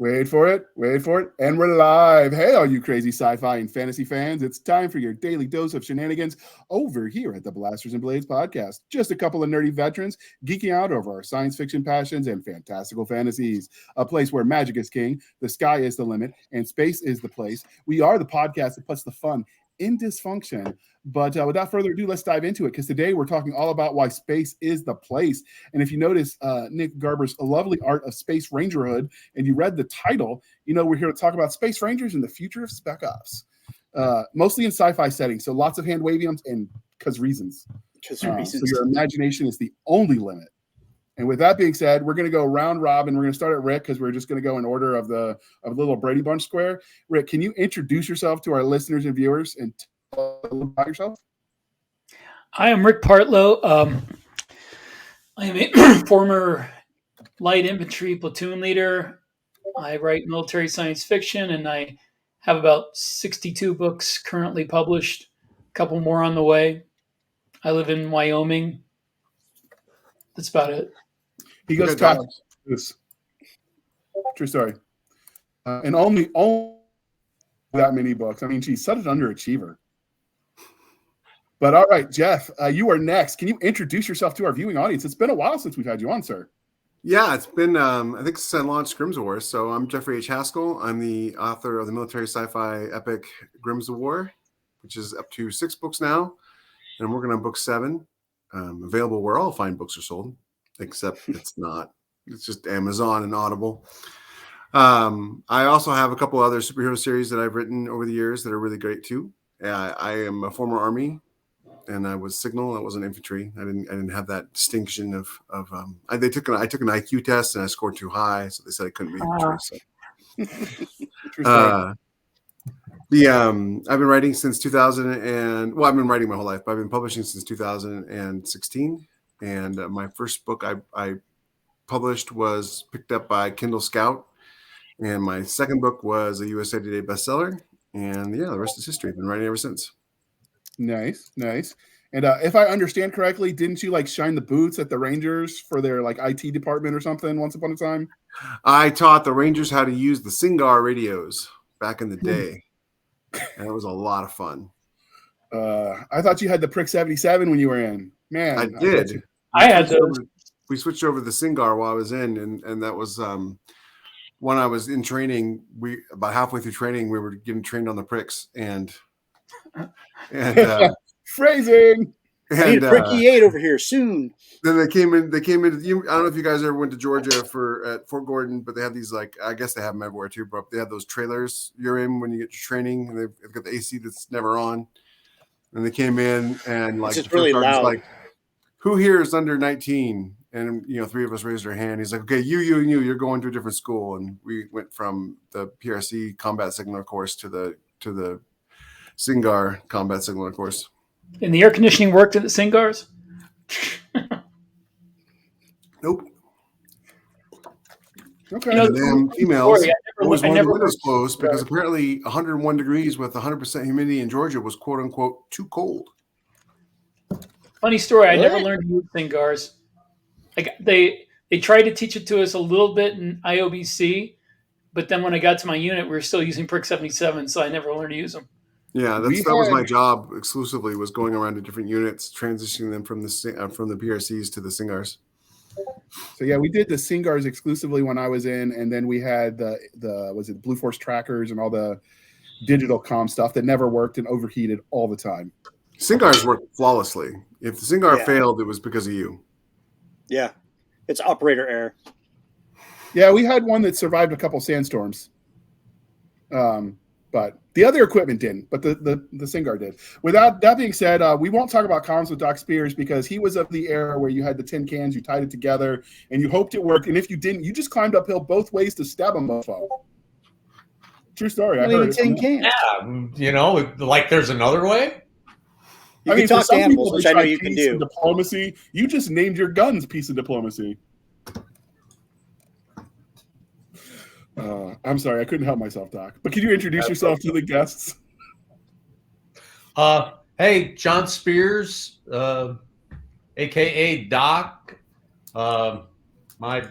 Wait for it. And we're live. Hey, all you crazy sci-fi and fantasy fans. It's time for your daily dose of shenanigans over here at the Blasters and Blades podcast. Just a couple of nerdy veterans geeking out over our science fiction passions and fantastical fantasies. A place where magic is king, the sky is the limit, and space is the place. We are the podcast that puts the fun in dysfunction. But without further ado, let's dive into it, because today we're talking all about why space is the place. And if you notice Nick Garber's lovely art of Space Rangerhood, and you read the title, you know we're here to talk about Space Rangers and the future of Spec Ops, mostly in sci-fi settings. So lots of hand waviums and because reasons. So your imagination is the only limit. And with that being said, we're going to go round robin. We're going to start at Rick, because we're just going to go in order of the little Brady Bunch square. Rick, can you introduce yourself to our listeners and viewers and tell a little about yourself? I am Rick Partlow. I am a former light infantry platoon leader. I write military science fiction, and I have about 62 books currently published, a couple more on the way. I live in Wyoming. That's about it. He goes to this. True story. And only that many books. I mean, she's such an underachiever. But all right, Jeff, you are next. Can you introduce yourself to our viewing audience? It's been a while since we've had you on, sir. Yeah, it's been, I think since I launched Grimm's War. So I'm Jeffrey H. Haskell. I'm the author of the military sci-fi epic Grimm's War, which is up to 6 books now. And I'm working on book 7, available where all fine books are sold, except it's not. It's just Amazon and Audible. I also have a couple other superhero series that I've written over the years that are really great too. I am a former Army, and I was Signal. I wasn't infantry. I didn't have that distinction of. I took an IQ test and I scored too high, so they said I couldn't be infantry. So. I've been writing since 2000, and I've been writing my whole life, but I've been publishing since 2016. And my first book I published was picked up by Kindle Scout, and my second book was a USA Today bestseller. And yeah, the rest is history. I've been writing ever since. Nice. And if I understand correctly, didn't you shine the boots at the Rangers for their IT department or something once upon a time? I taught the Rangers how to use the Singar radios back in the day. And it was a lot of fun. I thought you had the Prick 77 when you were in. Man, I did. I had those. We switched over to the Singar while I was in, and that was when I was in training. We about halfway through training, we were getting trained on the Pricks, and phrasing. I need a Pricky 8 over here soon. Then they came in. I don't know if you guys ever went to Georgia at Fort Gordon, but they have these I guess they have them everywhere too. But they have those trailers you're in when you get your training, and they've got the AC that's never on. And they came in and it's really loud. Who here is under 19? And 3 of us raised our hand. He's like, okay, you and you, you're going to a different school. And we went from the PRC combat signaler course to the Singar combat signaler course. And the air conditioning worked at the Singars? Nope. Okay. The damn emails always wanted the windows closed because apparently 101 degrees with 100% humidity in Georgia was quote unquote too cold. Funny story. I never learned to use Singars. They tried to teach it to us a little bit in IOBC, but then when I got to my unit, we were still using Prick 77, so I never learned to use them. Yeah, that was my job exclusively, was going around to different units, transitioning them from the PRCs to the Singars. So yeah, we did the Singars exclusively when I was in, and then we had the Blue Force trackers and all the digital comm stuff that never worked and overheated all the time. Singars worked flawlessly. If the Singar failed, it was because of you. Yeah, it's operator error. Yeah, we had one that survived a couple sandstorms. But the other equipment didn't, but the Singar did. Without that being said, we won't talk about comms with Doc Spears because he was of the era where you had the tin cans, you tied it together, and you hoped it worked. And if you didn't, you just climbed uphill both ways to stab a mofo. True story. I heard tin cans. Yeah, there's another way. You can talk to animals, which I know you can do. Diplomacy. You just named your guns piece of diplomacy. I'm sorry, I couldn't help myself, Doc. But can you introduce yourself to the guests? Hey, John Spears, aka Doc. My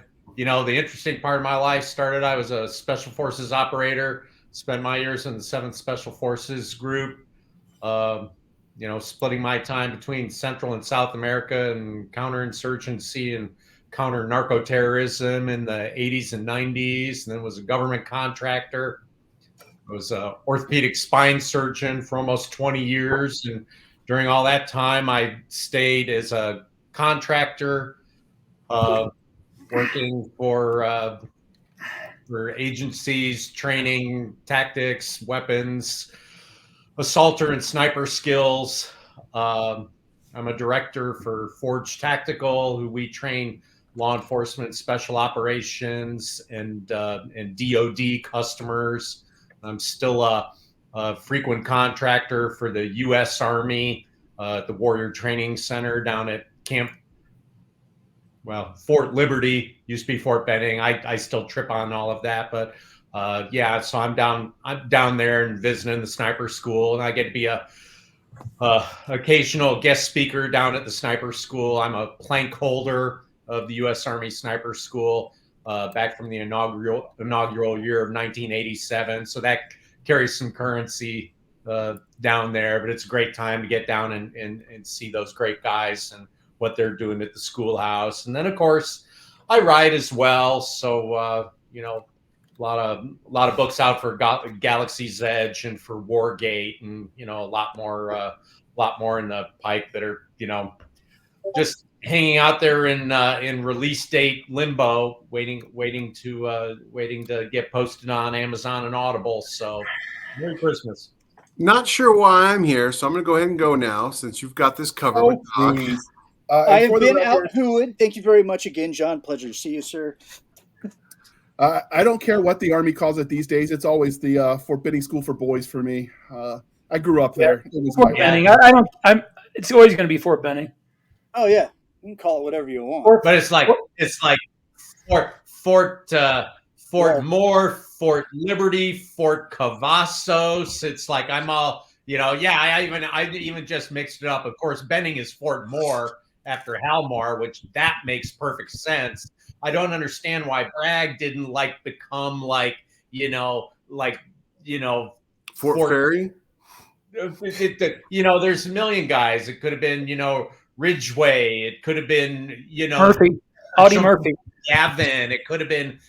the interesting part of my life started, I was a special forces operator, spent my years in the 7th Special Forces group, splitting my time between Central and South America and counterinsurgency and counter narco-terrorism in the 80s and 90s, and then was a government contractor. I was an orthopedic spine surgeon for almost 20 years. And during all that time, I stayed as a contractor, working for agencies, training tactics, weapons, assaulter and sniper skills. I'm a director for Forge Tactical, who we train law enforcement, special operations, and DoD customers. I'm still a frequent contractor for the U.S. Army, the Warrior Training Center down at Fort Liberty, used to be Fort Benning. I still trip on all of that, but so I'm down there and visiting the sniper school, and I get to be a occasional guest speaker down at the sniper school. I'm a plank holder of the U.S. Army Sniper School, back from the inaugural year of 1987. So that carries some currency down there, but it's a great time to get down and see those great guys and what they're doing at the schoolhouse. And then, of course, I write as well. So, a lot of books out for Galaxy's Edge and for Wargate, and a lot more in the pipe that are just hanging out there in release date limbo, waiting to get posted on Amazon and Audible. So, Merry Christmas. Not sure why I'm here, so I'm going to go ahead and go now since you've got this covered. Oh, please. I have been out hooed. Thank you very much again, John. Pleasure to see you, sir. I don't care what the Army calls it these days. It's always the Fort Benning School for Boys for me. I grew up there. It was Fort Benning. It's always going to be Fort Benning. Oh yeah, you can call it whatever you want. But it's like Fort Moore, Fort Liberty, Fort Cavazos. It's like I'm all I even just mixed it up. Of course, Benning is Fort Moore after Halmar, which that makes perfect sense. I don't understand why Bragg didn't become Fort Ferry. There's a million guys. It could have been Ridgeway. It could have been Murphy, Audie Murphy, Gavin. It could have been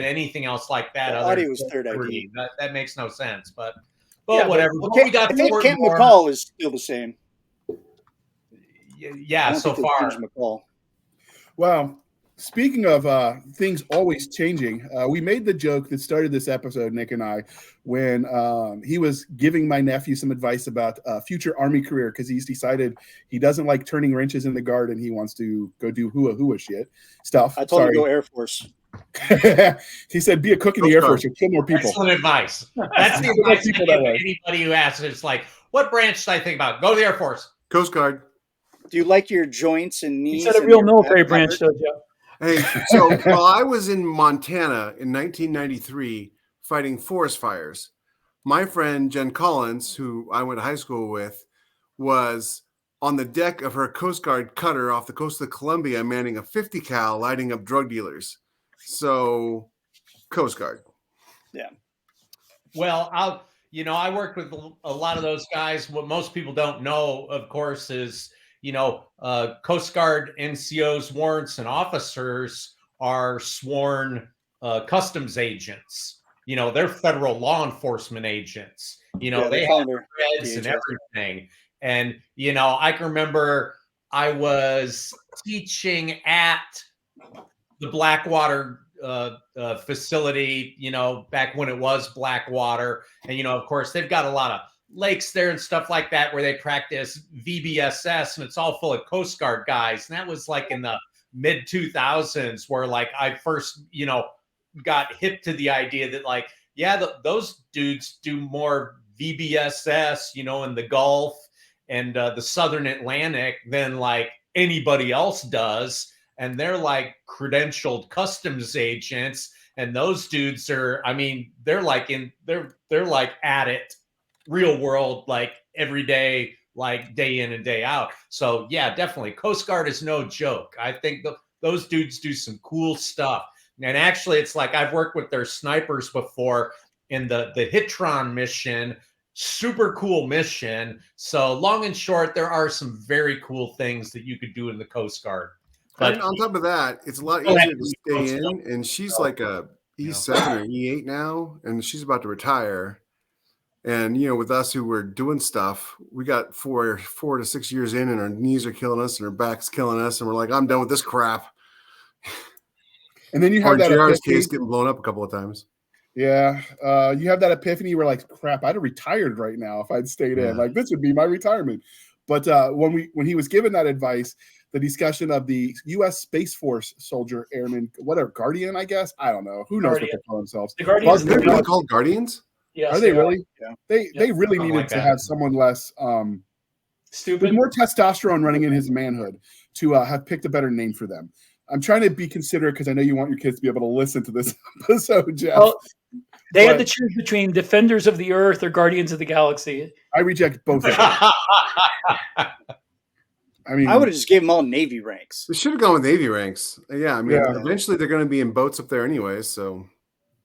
anything else like that. Audie was third ID. That makes no sense. But whatever. I think Camp McCall is still the same. Yeah, so far. Well, speaking of things always changing, we made the joke that started this episode, Nick and I, when he was giving my nephew some advice about future Army career, because he's decided he doesn't like turning wrenches in the garden. He wants to go do hua stuff. I told him to go Air Force. He said, be a cook in the Air Force or kill more people. Excellent advice. That's the advice I give anybody who asks. It's like, what branch should I think about? Go to the Air Force. Coast Guard. Do you like your joints and knees? You said a real military branch, though, Joe. Hey, so while I was in Montana in 1993 fighting forest fires, my friend Jen Collins, who I went to high school with, was on the deck of her Coast Guard cutter off the coast of Columbia manning a 50 cal lighting up drug dealers. So, Coast Guard. Yeah. Well, I worked with a lot of those guys. What most people don't know, of course, is Coast Guard NCOs, warrants, and officers are sworn customs agents. They're federal law enforcement agents. They have threads and everything. And, I can remember I was teaching at the Blackwater facility, back when it was Blackwater. And, of course, they've got a lot of lakes there and stuff like that where they practice VBSS, and it's all full of Coast Guard guys. And that was in the mid 2000s where I first, got hip to the idea that those dudes do more VBSS, in the Gulf and the Southern Atlantic than anybody else does. And they're credentialed customs agents. And those dudes are, they're at it real world, every day, day in and day out. So yeah, definitely. Coast Guard is no joke. I think those dudes do some cool stuff. And actually, it's like I've worked with their snipers before in the Hitron mission. Super cool mission. So long and short, there are some very cool things that you could do in the Coast Guard. But But on top of that, it's a lot easier to stay in. And she's like a E7 or E8 now, and she's about to retire. And with us who were doing stuff, we got 4 to 6 years in, and our knees are killing us, and our back's killing us, and we're like, I'm done with this crap. And then you have that JR's epiphany. case getting blown up a couple of times. Yeah, you have that epiphany where like, crap, I'd have retired right now if I'd stayed in. Like, this would be my retirement. But when he was given that advice, the discussion of the U.S. Space Force soldier airman, whatever, Guardian, I guess, I don't know, who knows what they call themselves. The Guardians. They're really called Guardians. Yes, are they really? Yeah. They really Something needed like to that. have someone less Stupid. with more testosterone running in his manhood to have picked a better name for them. I'm trying to be considerate because I know you want your kids to be able to listen to this episode, Jeff. Well, they had to choose between Defenders of the Earth or Guardians of the Galaxy. I reject both of them. I mean, I would have just gave them all Navy ranks. They should have gone with Navy ranks. Yeah, I mean, Yeah. eventually they're going to be in boats up there anyway. So,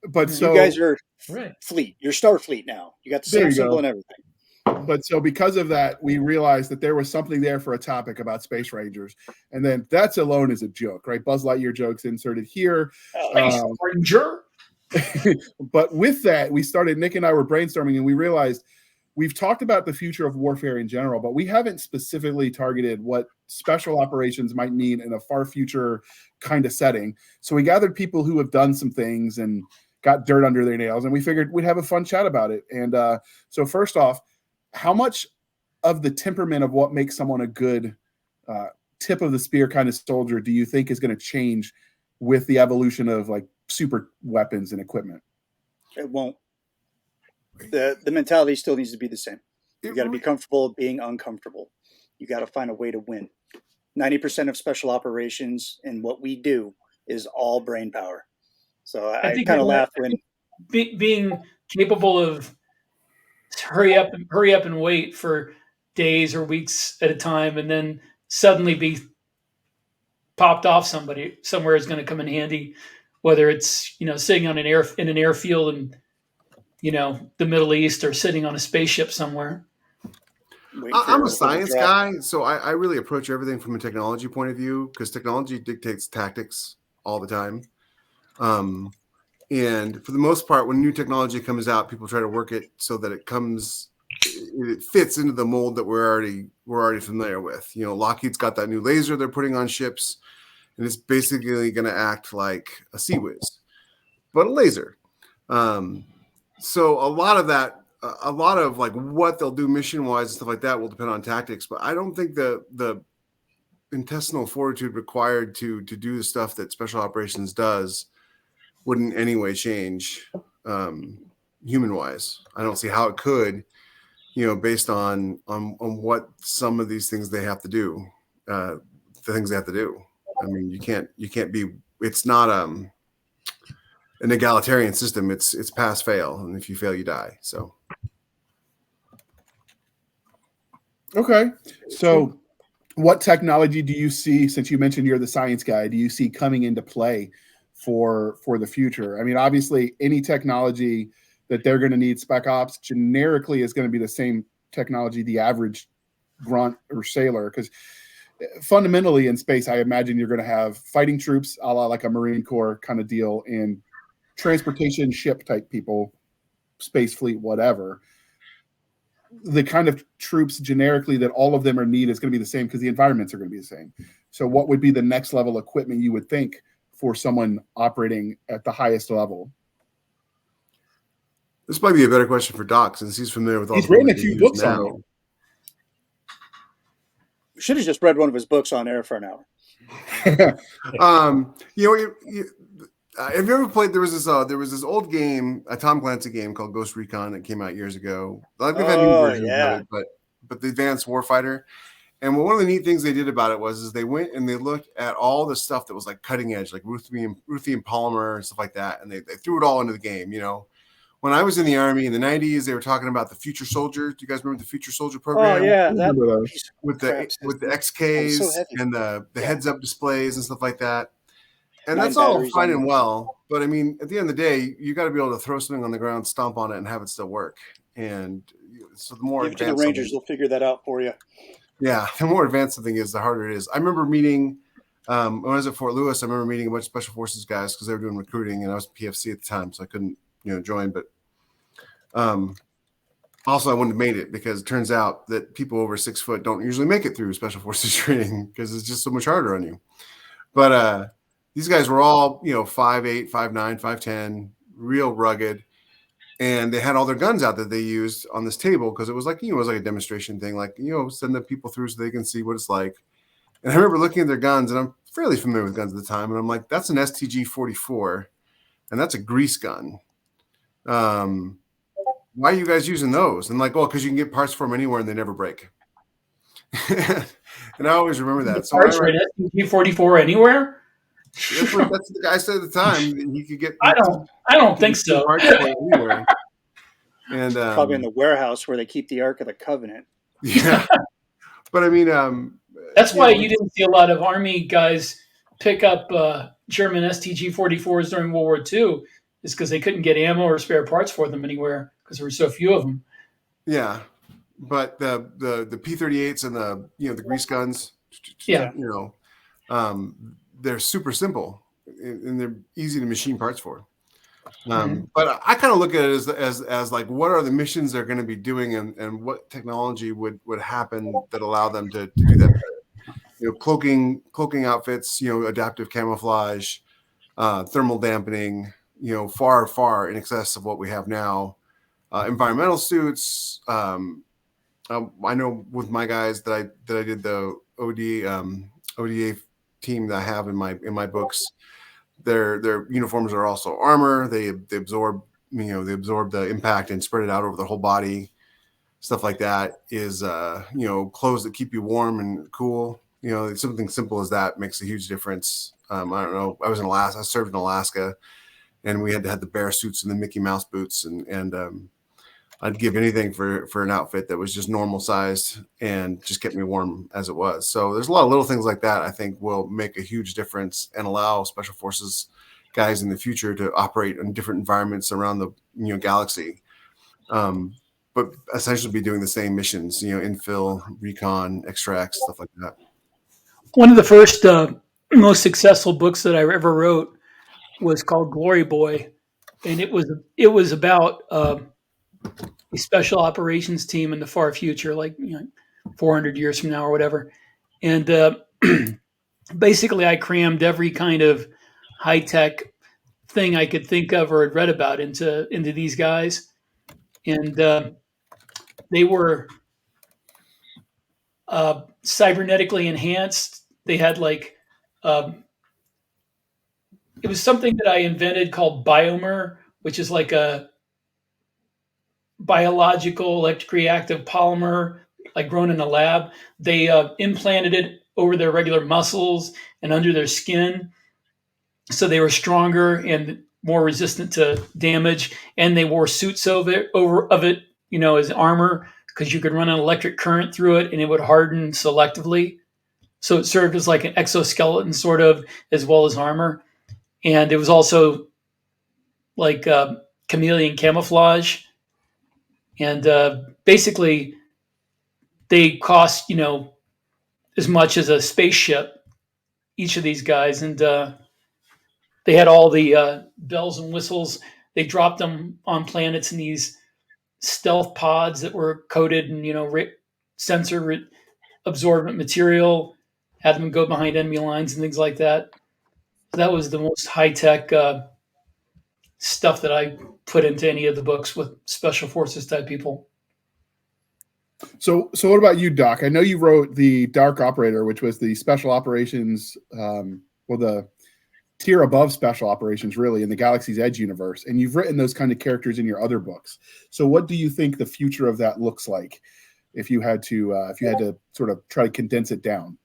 but so You guys are Right. fleet. You're Starfleet now. You got the There same you symbol go. and everything. But so because of that, we realized that there was something there for a topic about Space Rangers. And then that's alone is a joke, right? Buzz Lightyear jokes inserted here. Space Ranger. But with that, Nick and I were brainstorming, and we realized we've talked about the future of warfare in general, but we haven't specifically targeted what special operations might mean in a far future kind of setting. So we gathered people who have done some things and got dirt under their nails, and we figured we'd have a fun chat about it. And so first off, how much of the temperament of what makes someone a good tip of the spear kind of soldier do you think is going to change with the evolution of like super weapons and equipment? It won't. The mentality still needs to be the same. You got to be comfortable being uncomfortable. You got to find a way to win. 90% of special operations and what we do is all brain power. So I think kind of laugh when being capable of hurry up and wait for days or weeks at a time, and then suddenly be popped off somewhere is going to come in handy. Whether it's sitting on in an airfield in the Middle East or sitting on a spaceship somewhere. I'm a science guy, so I really approach everything from a technology point of view because technology dictates tactics all the time. And for the most part, when new technology comes out, people try to work it so that it fits into the mold that we're already familiar with. Lockheed's got that new laser they're putting on ships, and it's basically going to act like a Sea Whiz, but a laser. So a lot of like what they'll do mission wise and stuff like that will depend on tactics, but I don't think the intestinal fortitude required to do the stuff that special operations does would in any way change human wise. I don't see how it could, based on what some of these things they have to do, the things they have to do. I mean, you can't be, it's not an egalitarian system. It's pass fail. And if you fail, you die. So. Okay. So what technology do you see, since you mentioned you're the science guy, do you see coming into play for the future? I mean, obviously any technology that they're going to need spec ops generically is going to be the same technology the average grunt or sailor, because fundamentally in space, I imagine you're going to have fighting troops a la like a Marine Corps kind of deal and transportation ship type people, space fleet, whatever. The kind of troops generically that all of them are need is going to be the same because the environments are going to be the same. So what would be the next level equipment you would think for someone operating at the highest level? This might be a better question for Doc since he's familiar with all He's the written a ones few they books use on now. it. should have just read one of his books on air for an hour. Have you ever played? There was this old game, a Tom Clancy game called Ghost Recon that came out years ago. Like they've had new versions of it, but the Advanced Warfighter. And one of the neat things they did about it was they went and they looked at all the stuff that was like cutting edge, like ruthenium polymer and stuff like that, and they threw it all into the game. When I was in the Army in the 90s, they were talking about the Future Soldier. Do you guys remember the Future Soldier program? Oh yeah, with the XKs and the heads up displays and stuff like that. And 9 that's all batteries fine on and yours. well, but I mean, at the end of the day, you got to be able to throw something on the ground, stomp on it, and have it still work. And so the more Give it to the advanced, Rangers; they'll figure that out for you. yeah, the more advanced something is, the harder it is. I remember meeting when I was at Fort Lewis. I remember meeting a bunch of special forces guys because they were doing recruiting, and I was PFC at the time, so I couldn't, join. But also, I wouldn't have made it because it turns out that people over 6 foot don't usually make it through special forces training because it's just so much harder on you. But these guys were all, 5'8", 5'9", 5'10", real rugged. And they had all their guns out that they used on this table because it was like, it was like a demonstration thing, like, send the people through so they can see what it's like. And I remember looking at their guns, and I'm fairly familiar with guns at the time. And I'm like, that's an STG-44, and that's a grease gun. Why are you guys using those? And like, oh, because you can get parts for them anywhere and they never break. And I always remember that. So Parts for an STG-44 anywhere? that's what the guy said at the time. He could get. I don't think so. Parts for it anywhere. And Probably in the warehouse where they keep the Ark of the Covenant. Yeah, but I mean, that's why you didn't see a lot of Army guys pick up German STG-44s during World War II, is because they couldn't get ammo or spare parts for them anywhere because there were so few of them. Yeah, but the P-38s and the grease guns, yeah, they're super simple and they're easy to machine parts for. But I kind of look at it as like, what are the missions they're going to be doing, and what technology would happen that allow them to do that better? Cloaking outfits, adaptive camouflage, thermal dampening, far in excess of what we have now. Environmental suits. I know with my guys that I did the ODA team that I have in my books. Their uniforms are also armor. They absorb the impact and spread it out over the whole body. Stuff like that is clothes that keep you warm and cool. Something simple as that makes a huge difference. I don't know. I was in Alaska. I served in Alaska, and we had to have the bear suits and the Mickey Mouse boots, and I'd give anything for an outfit that was just normal sized and just kept me warm as it was. So there's a lot of little things like that I think will make a huge difference and allow special forces guys in the future to operate in different environments around the galaxy, but essentially be doing the same missions, infill, recon, extracts, stuff like that. One of the first most successful books that I ever wrote was called Glory Boy, and it was about a special operations team in the far future, like 400 years from now or whatever. And basically, I crammed every kind of high tech thing I could think of or had read about into these guys, and they were cybernetically enhanced. They had like it was something that I invented called Biomer, which is like a biological electrically reactive polymer, like grown in a lab. They implanted it over their regular muscles and under their skin, so they were stronger and more resistant to damage. And they wore suits of it as armor, because you could run an electric current through it and it would harden selectively. So it served as like an exoskeleton sort of, as well as armor. And it was also like chameleon camouflage. And basically, they cost, as much as a spaceship, each of these guys. And they had all the bells and whistles. They dropped them on planets in these stealth pods that were coated in, sensor absorbent material, had them go behind enemy lines and things like that. So that was the most high-tech stuff that I put into any of the books with special forces type people. So what about you, Doc? I know you wrote the Dark Operator, which was the special operations, the tier above special operations, really, in the Galaxy's Edge universe. And you've written those kind of characters in your other books. So what do you think the future of that looks like if you had to sort of try to condense it down?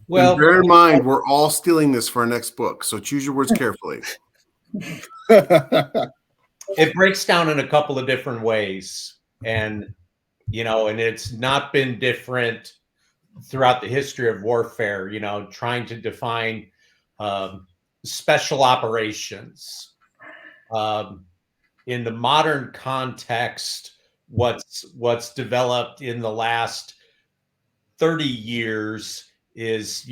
Well, and bear in mind, we're all stealing this for our next book, so choose your words carefully. It breaks down in a couple of different ways, and it's not been different throughout the history of warfare. Trying to define special operations. In the modern context, what's developed in the last 30 years is,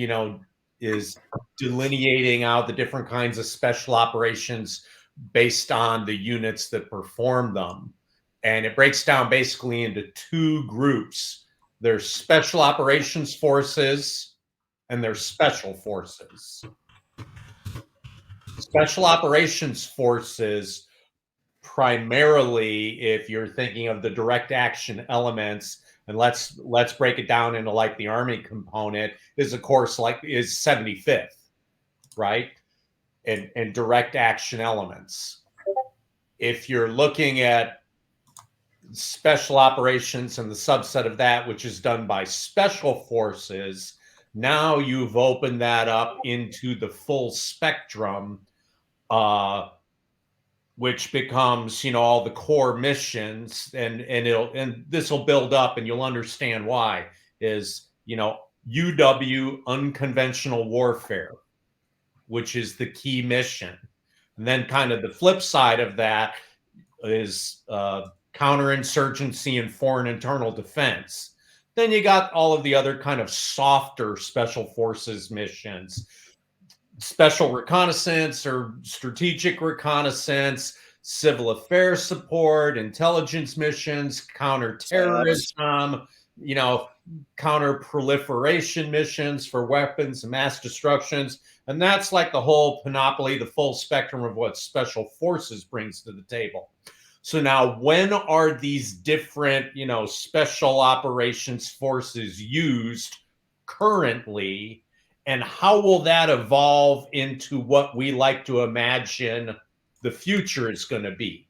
is delineating out the different kinds of special operations based on the units that perform them. And it breaks down basically into two groups. There's special operations forces and there's special forces. Special operations forces, primarily, if you're thinking of the direct action elements, and let's break it down into like the Army component, is of course is 75th, right? And direct action elements. If you're looking at special operations and the subset of that, which is done by special forces, now you've opened that up into the full spectrum, which becomes, all the core missions, and this will build up, and you'll understand why. Is, UW, unconventional warfare, which is the key mission, and then kind of the flip side of that is counterinsurgency and foreign internal defense. Then you got all of the other kind of softer special forces missions. Special reconnaissance or strategic reconnaissance, civil affairs support, intelligence missions, counterterrorism, counter proliferation missions for weapons and mass destructions. And that's like the whole panoply, the full spectrum of what special forces brings to the table. So now, when are these different, special operations forces used currently? And how will that evolve into what we like to imagine the future is going to be?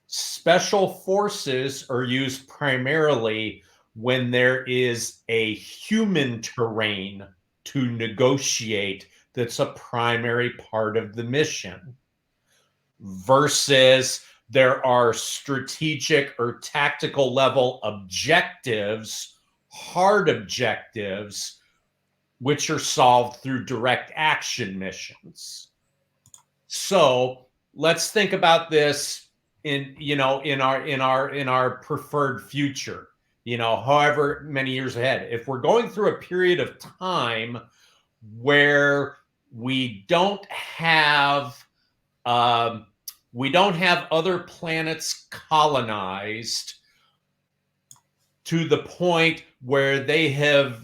Special forces are used primarily when there is a human terrain to negotiate that's a primary part of the mission, versus there are strategic or tactical level objectives, hard objectives, which are solved through direct action missions. So let's think about this in our preferred future, however many years ahead. If we're going through a period of time where we don't have other planets colonized to the point where they have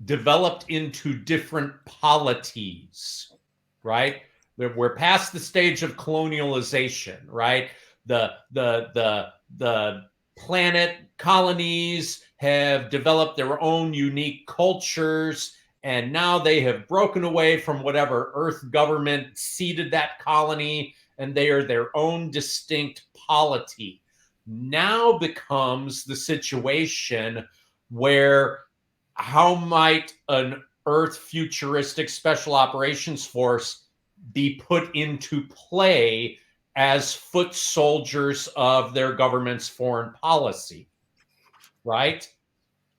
developed into different polities, right? We're past the stage of colonialization, right? The planet colonies have developed their own unique cultures, and now they have broken away from whatever Earth government seeded that colony, and they are their own distinct polity. Now becomes the situation where how might an Earth futuristic special operations force be put into play as foot soldiers of their government's foreign policy, right?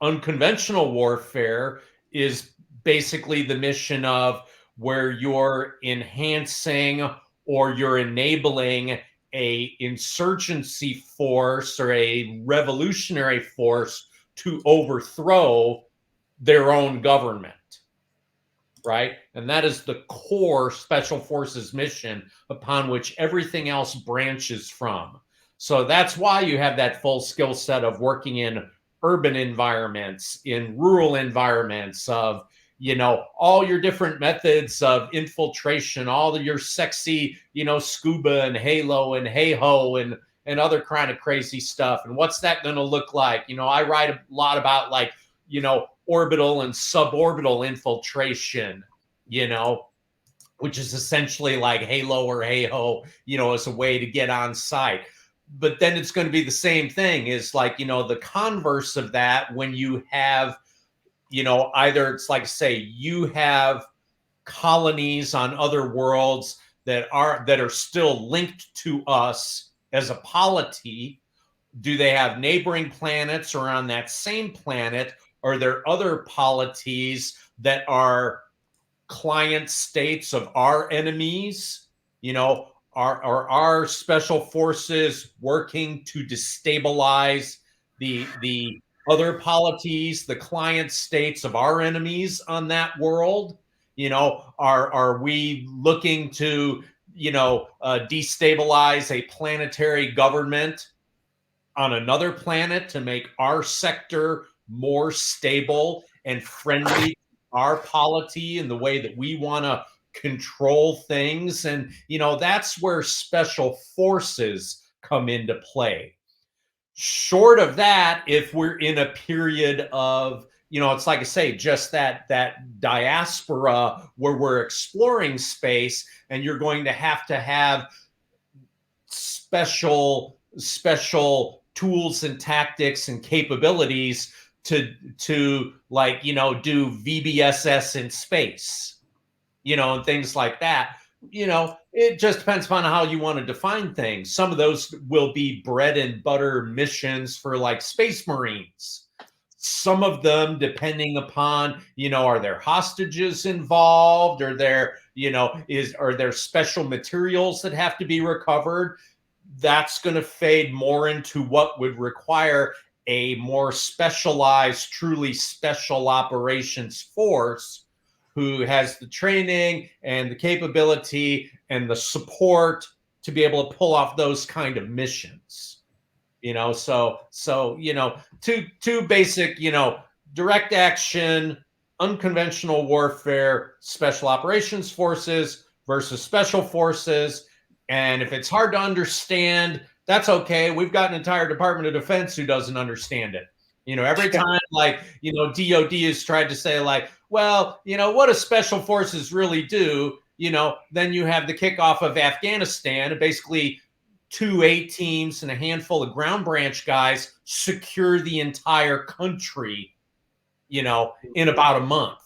Unconventional warfare is basically the mission of where you're enhancing or you're enabling a insurgency force or a revolutionary force to overthrow their own government, right? And that is the core special forces mission upon which everything else branches from. So that's why you have that full skill set of working in urban environments, in rural environments, of, all your different methods of infiltration, all of your sexy, scuba and halo and hey-ho and other kind of crazy stuff. And what's that going to look like? I write a lot about orbital and suborbital infiltration, which is essentially like halo or hey-ho, as a way to get on site. But then it's going to be the same thing, is like, the converse of that, when you have, either it's like, say, you have colonies on other worlds that are still linked to us as a polity. Do they have neighboring planets, or on that same planet, are there other polities that are client states of our enemies? You know, are our special forces working to destabilize the other polities, the client states of our enemies on that world? You know, are we looking to, you know, destabilize a planetary government on another planet to make our sector more stable and friendly to our polity and the way that we want to control things? And, you know, that's where special forces come into play. Short of that, if we're in a period of, you know, it's like I say, just that diaspora where we're exploring space, and you're going to have special tools and tactics and capabilities to like, you know, do VBSS in space, you know, and things like that. You know, it just depends upon how you want to define things. Some of those will be bread and butter missions for like Space Marines. Some of them, depending upon, you know, are there hostages involved? Are there, you know, are there special materials that have to be recovered? That's going to fade more into what would require a more specialized, truly special operations force who has the training and the capability and the support to be able to pull off those kind of missions. You know, so you know, two basic, you know, direct action, unconventional warfare, special operations forces versus special forces. And if it's hard to understand, that's okay. We've got an entire Department of Defense who doesn't understand it. You know, every time, like, you know, DOD has tried to say, like, well, you know, what do special forces really do? You know, then you have the kickoff of Afghanistan, and basically 2 A teams and a handful of ground branch guys secure the entire country, you know, in about a month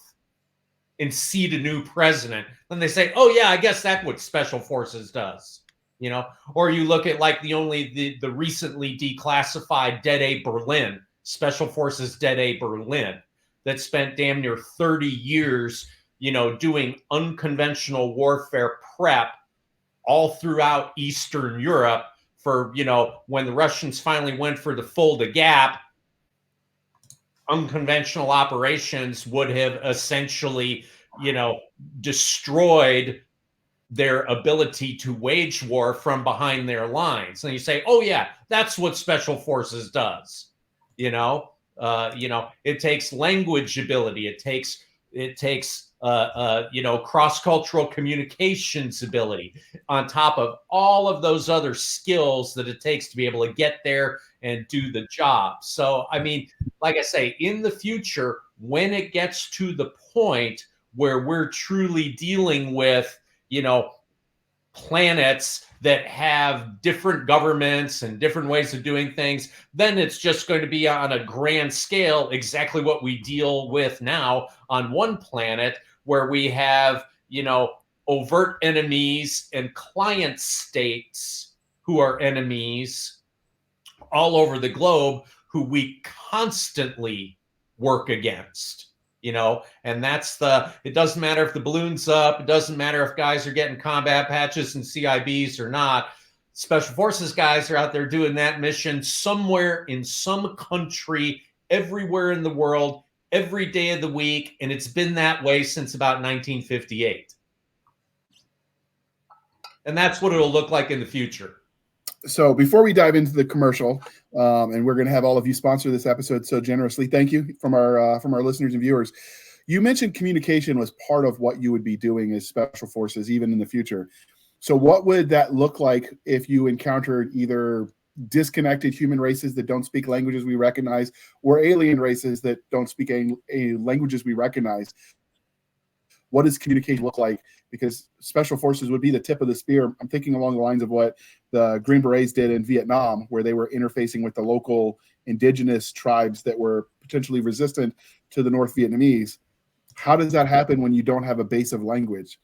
and seat a new president. Then they say, oh yeah, I guess that's what special forces does, you know. Or you look at like the recently declassified Dead A Berlin, Special Forces Dead A Berlin, that spent damn near 30 years, you know, doing unconventional warfare prep all throughout Eastern Europe for, you know, when the Russians finally went for the Fulda Gap, unconventional operations would have essentially, you know, destroyed their ability to wage war from behind their lines. And you say, oh yeah, that's what special forces does. You know, it takes language ability. It takes you know, cross-cultural communications ability on top of all of those other skills that it takes to be able to get there and do the job. So, I mean, like I say, in the future, when it gets to the point where we're truly dealing with, you know, planets that have different governments and different ways of doing things, then it's just going to be on a grand scale exactly what we deal with now on one planet, where we have, you know, overt enemies and client states who are enemies all over the globe who we constantly work against. You know, and that's it doesn't matter if the balloon's up. It doesn't matter if guys are getting combat patches and CIBs or not. Special forces guys are out there doing that mission somewhere in some country, everywhere in the world, every day of the week. And it's been that way since about 1958. And that's what it'll look like in the future. So before we dive into the commercial, and we're going to have all of you sponsor this episode so generously, thank you from our listeners and viewers. You mentioned communication was part of what you would be doing as special forces, even in the future. So what would that look like if you encountered either disconnected human races that don't speak languages we recognize, or alien races that don't speak languages we recognize? What does communication look like? Because special forces would be the tip of the spear. I'm thinking along the lines of what the Green Berets did in Vietnam, where they were interfacing with the local indigenous tribes that were potentially resistant to the North Vietnamese. How does that happen when you don't have a base of language?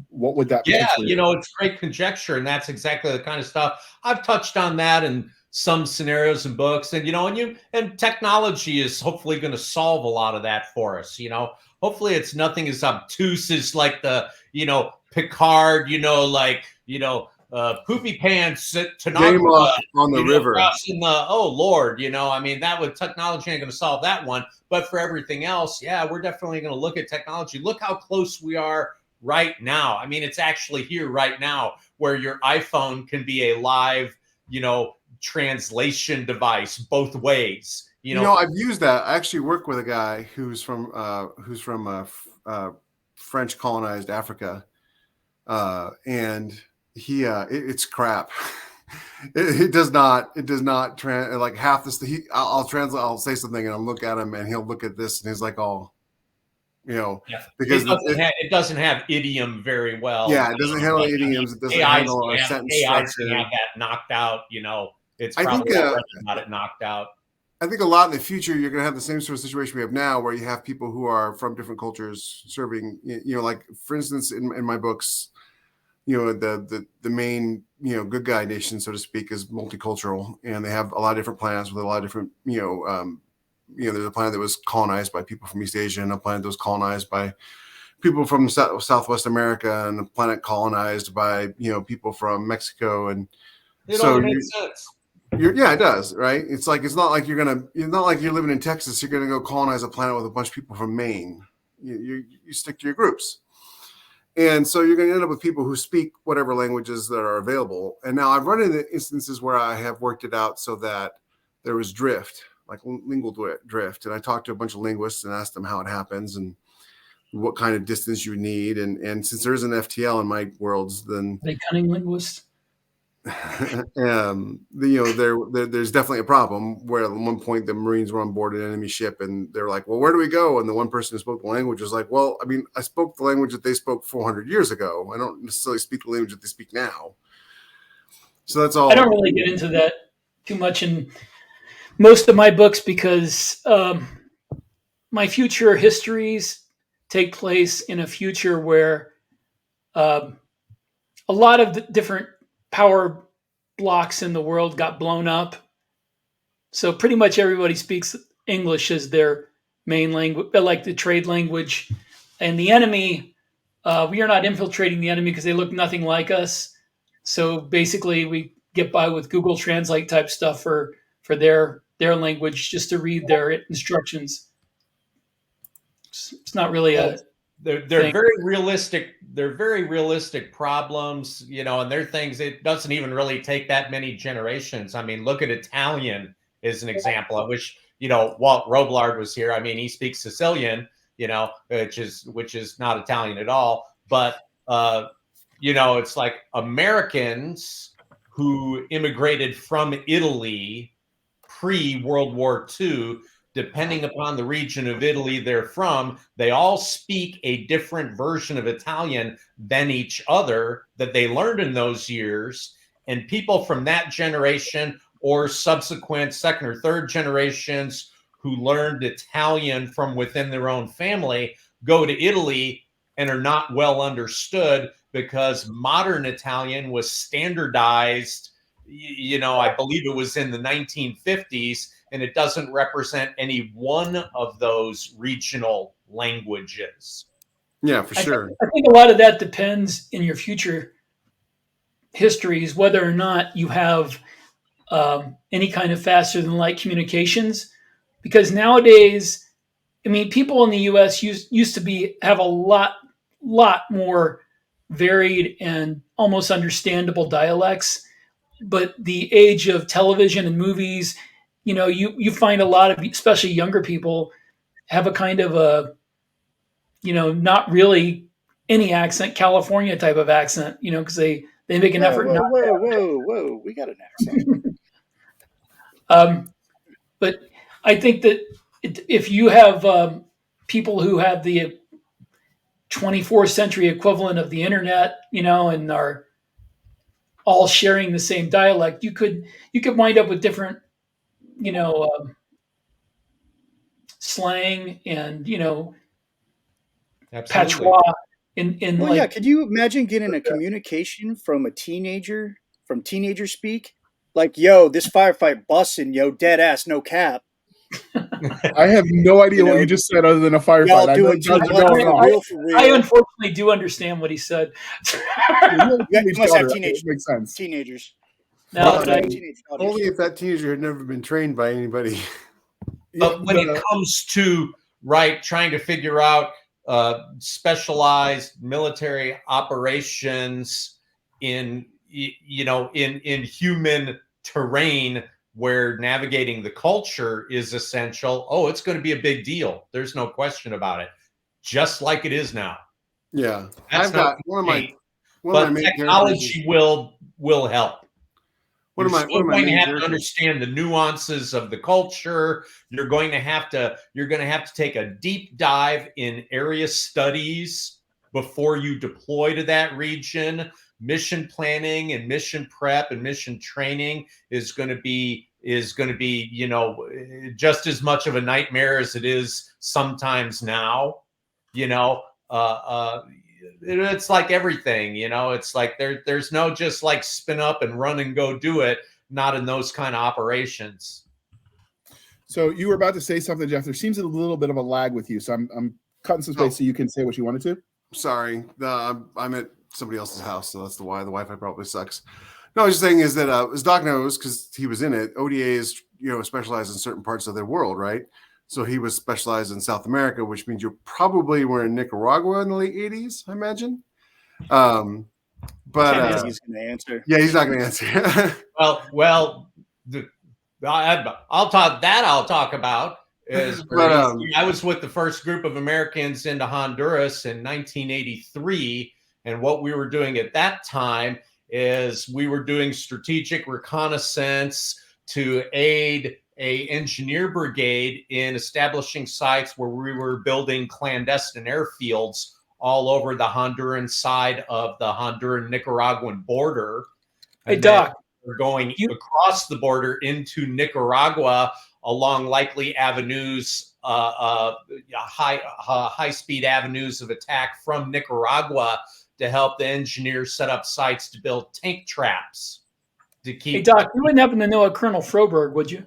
What would that? Yeah, you know, it's great conjecture, and that's exactly the kind of stuff I've touched on that in some scenarios and books. And, you know, and technology is hopefully going to solve a lot of that for us. You know, hopefully it's nothing as obtuse as like the, Picard, poopy pants Game Tanaka, on the river. crossing the, oh Lord, I mean, that with technology ain't going to solve that one. But for everything else, yeah, we're definitely going to look at technology. Look how close we are right now. I mean, it's actually here right now where your iPhone can be a live, translation device both ways. I've used that. I actually work with a guy who's from French colonized Africa, and he it's crap. It does not like half this. I'll translate. I'll say something and I'll look at him and he'll look at this and he's like, oh, because it doesn't have idiom very well. Yeah, it doesn't handle idioms. It doesn't handle our sentence structure. Have that knocked out. It's probably got it knocked out. I think a lot in the future, you're going to have the same sort of situation we have now, where you have people who are from different cultures serving. Like for instance, in my books, the main good guy nation, so to speak, is multicultural, and they have a lot of different planets with a lot of different there's a planet that was colonized by people from East Asia, and a planet that was colonized by people from Southwest America, and a planet colonized by people from Mexico, and it all makes sense. Yeah, it does, right? It's not like you're living in Texas. You're gonna go colonize a planet with a bunch of people from Maine. You stick to your groups, and so you're gonna end up with people who speak whatever languages that are available. And now I've run into instances where I have worked it out so that there was drift, like lingual drift, and I talked to a bunch of linguists and asked them how it happens and what kind of distance you need. And since there is an FTL in my worlds, then are they cunning linguists? There's definitely a problem where at one point the Marines were on board an enemy ship and they're like, well, where do we go? And the one person who spoke the language was like, well, I mean, I spoke the language that they spoke 400 years ago. I don't necessarily speak the language that they speak now. So that's all. I don't really get into that too much in most of my books because my future histories take place in a future where a lot of the different power blocks in the world got blown up. So pretty much everybody speaks English as their main language, like the trade language. And the enemy, we are not infiltrating the enemy because they look nothing like us. So basically we get by with Google Translate type stuff for their language just to read their instructions. It's not really They're very realistic. They're very realistic problems, and they're things. It doesn't even really take that many generations. I mean, look at Italian as an example. I wish Walt Roblard was here. I mean, he speaks Sicilian, which is not Italian at all. But it's like Americans who immigrated from Italy pre-World War II. Depending upon the region of Italy they're from, they all speak a different version of Italian than each other that they learned in those years. And people from that generation or subsequent second or third generations who learned Italian from within their own family go to Italy and are not well understood because modern Italian was standardized, I believe it was in the 1950s, and it doesn't represent any one of those regional languages. Yeah, for sure. I think a lot of that depends in your future histories, whether or not you have any kind of faster than light communications. Because nowadays, I mean, people in the U.S. used to have a lot more varied and almost understandable dialects. But the age of television and movies, you find a lot of, especially younger people, have a kind of a, not really any accent, California type of accent, because they make an effort. Whoa, we got an accent. But I think that if you have people who have the 24th century equivalent of the internet, and are all sharing the same dialect, you could wind up with different slang and patois in could you imagine getting a communication from a teenager speak, like, yo, this firefight busting, yo, dead ass, no cap, I have no idea what you just said other than a firefight. Y'all I know doing too guns are much going for on. real, for real. I unfortunately do understand what he said. You must have It makes sense. teenagers. No, but Teenage daughters. Only if that teenager had never been trained by anybody. But when it comes to trying to figure out specialized military operations in human terrain where navigating the culture is essential, it's going to be a big deal. There's no question about it. Just like it is now. Yeah, That's I've got one of my main technology will help. You're one of my going to main have characters. to understand the nuances of the culture. You're going to have to take a deep dive in area studies before you deploy to that region. Mission planning and mission prep and mission training is going to be just as much of a nightmare as it is sometimes now. It's like everything, it's like there's no just like spin up and run and go do it. Not in those kind of operations. So you were about to say something, Jeff. There seems a little bit of a lag with you. So I'm cutting some space so you can say what you wanted to. Sorry. I'm at somebody else's house. So that's why the Wi-Fi probably sucks. No, I was just saying is that as Doc knows, because he was in it, ODA is, specialized in certain parts of their world, right? So he was specialized in South America, which means you probably were in Nicaragua in the late 80s, I imagine. But he's going to answer. Yeah, he's not going to answer. I'll talk about is I was with the first group of Americans into Honduras in 1983, and what we were doing at that time is we were doing strategic reconnaissance to aid a engineer brigade in establishing sites where we were building clandestine airfields all over the Honduran side of the Honduran-Nicaraguan border. Hey, Doc. We're going across the border into Nicaragua along likely avenues, high-speed avenues of attack from Nicaragua to help the engineers set up sites to build tank traps. To keep. Hey, Doc, you wouldn't happen to know a Colonel Froberg, would you?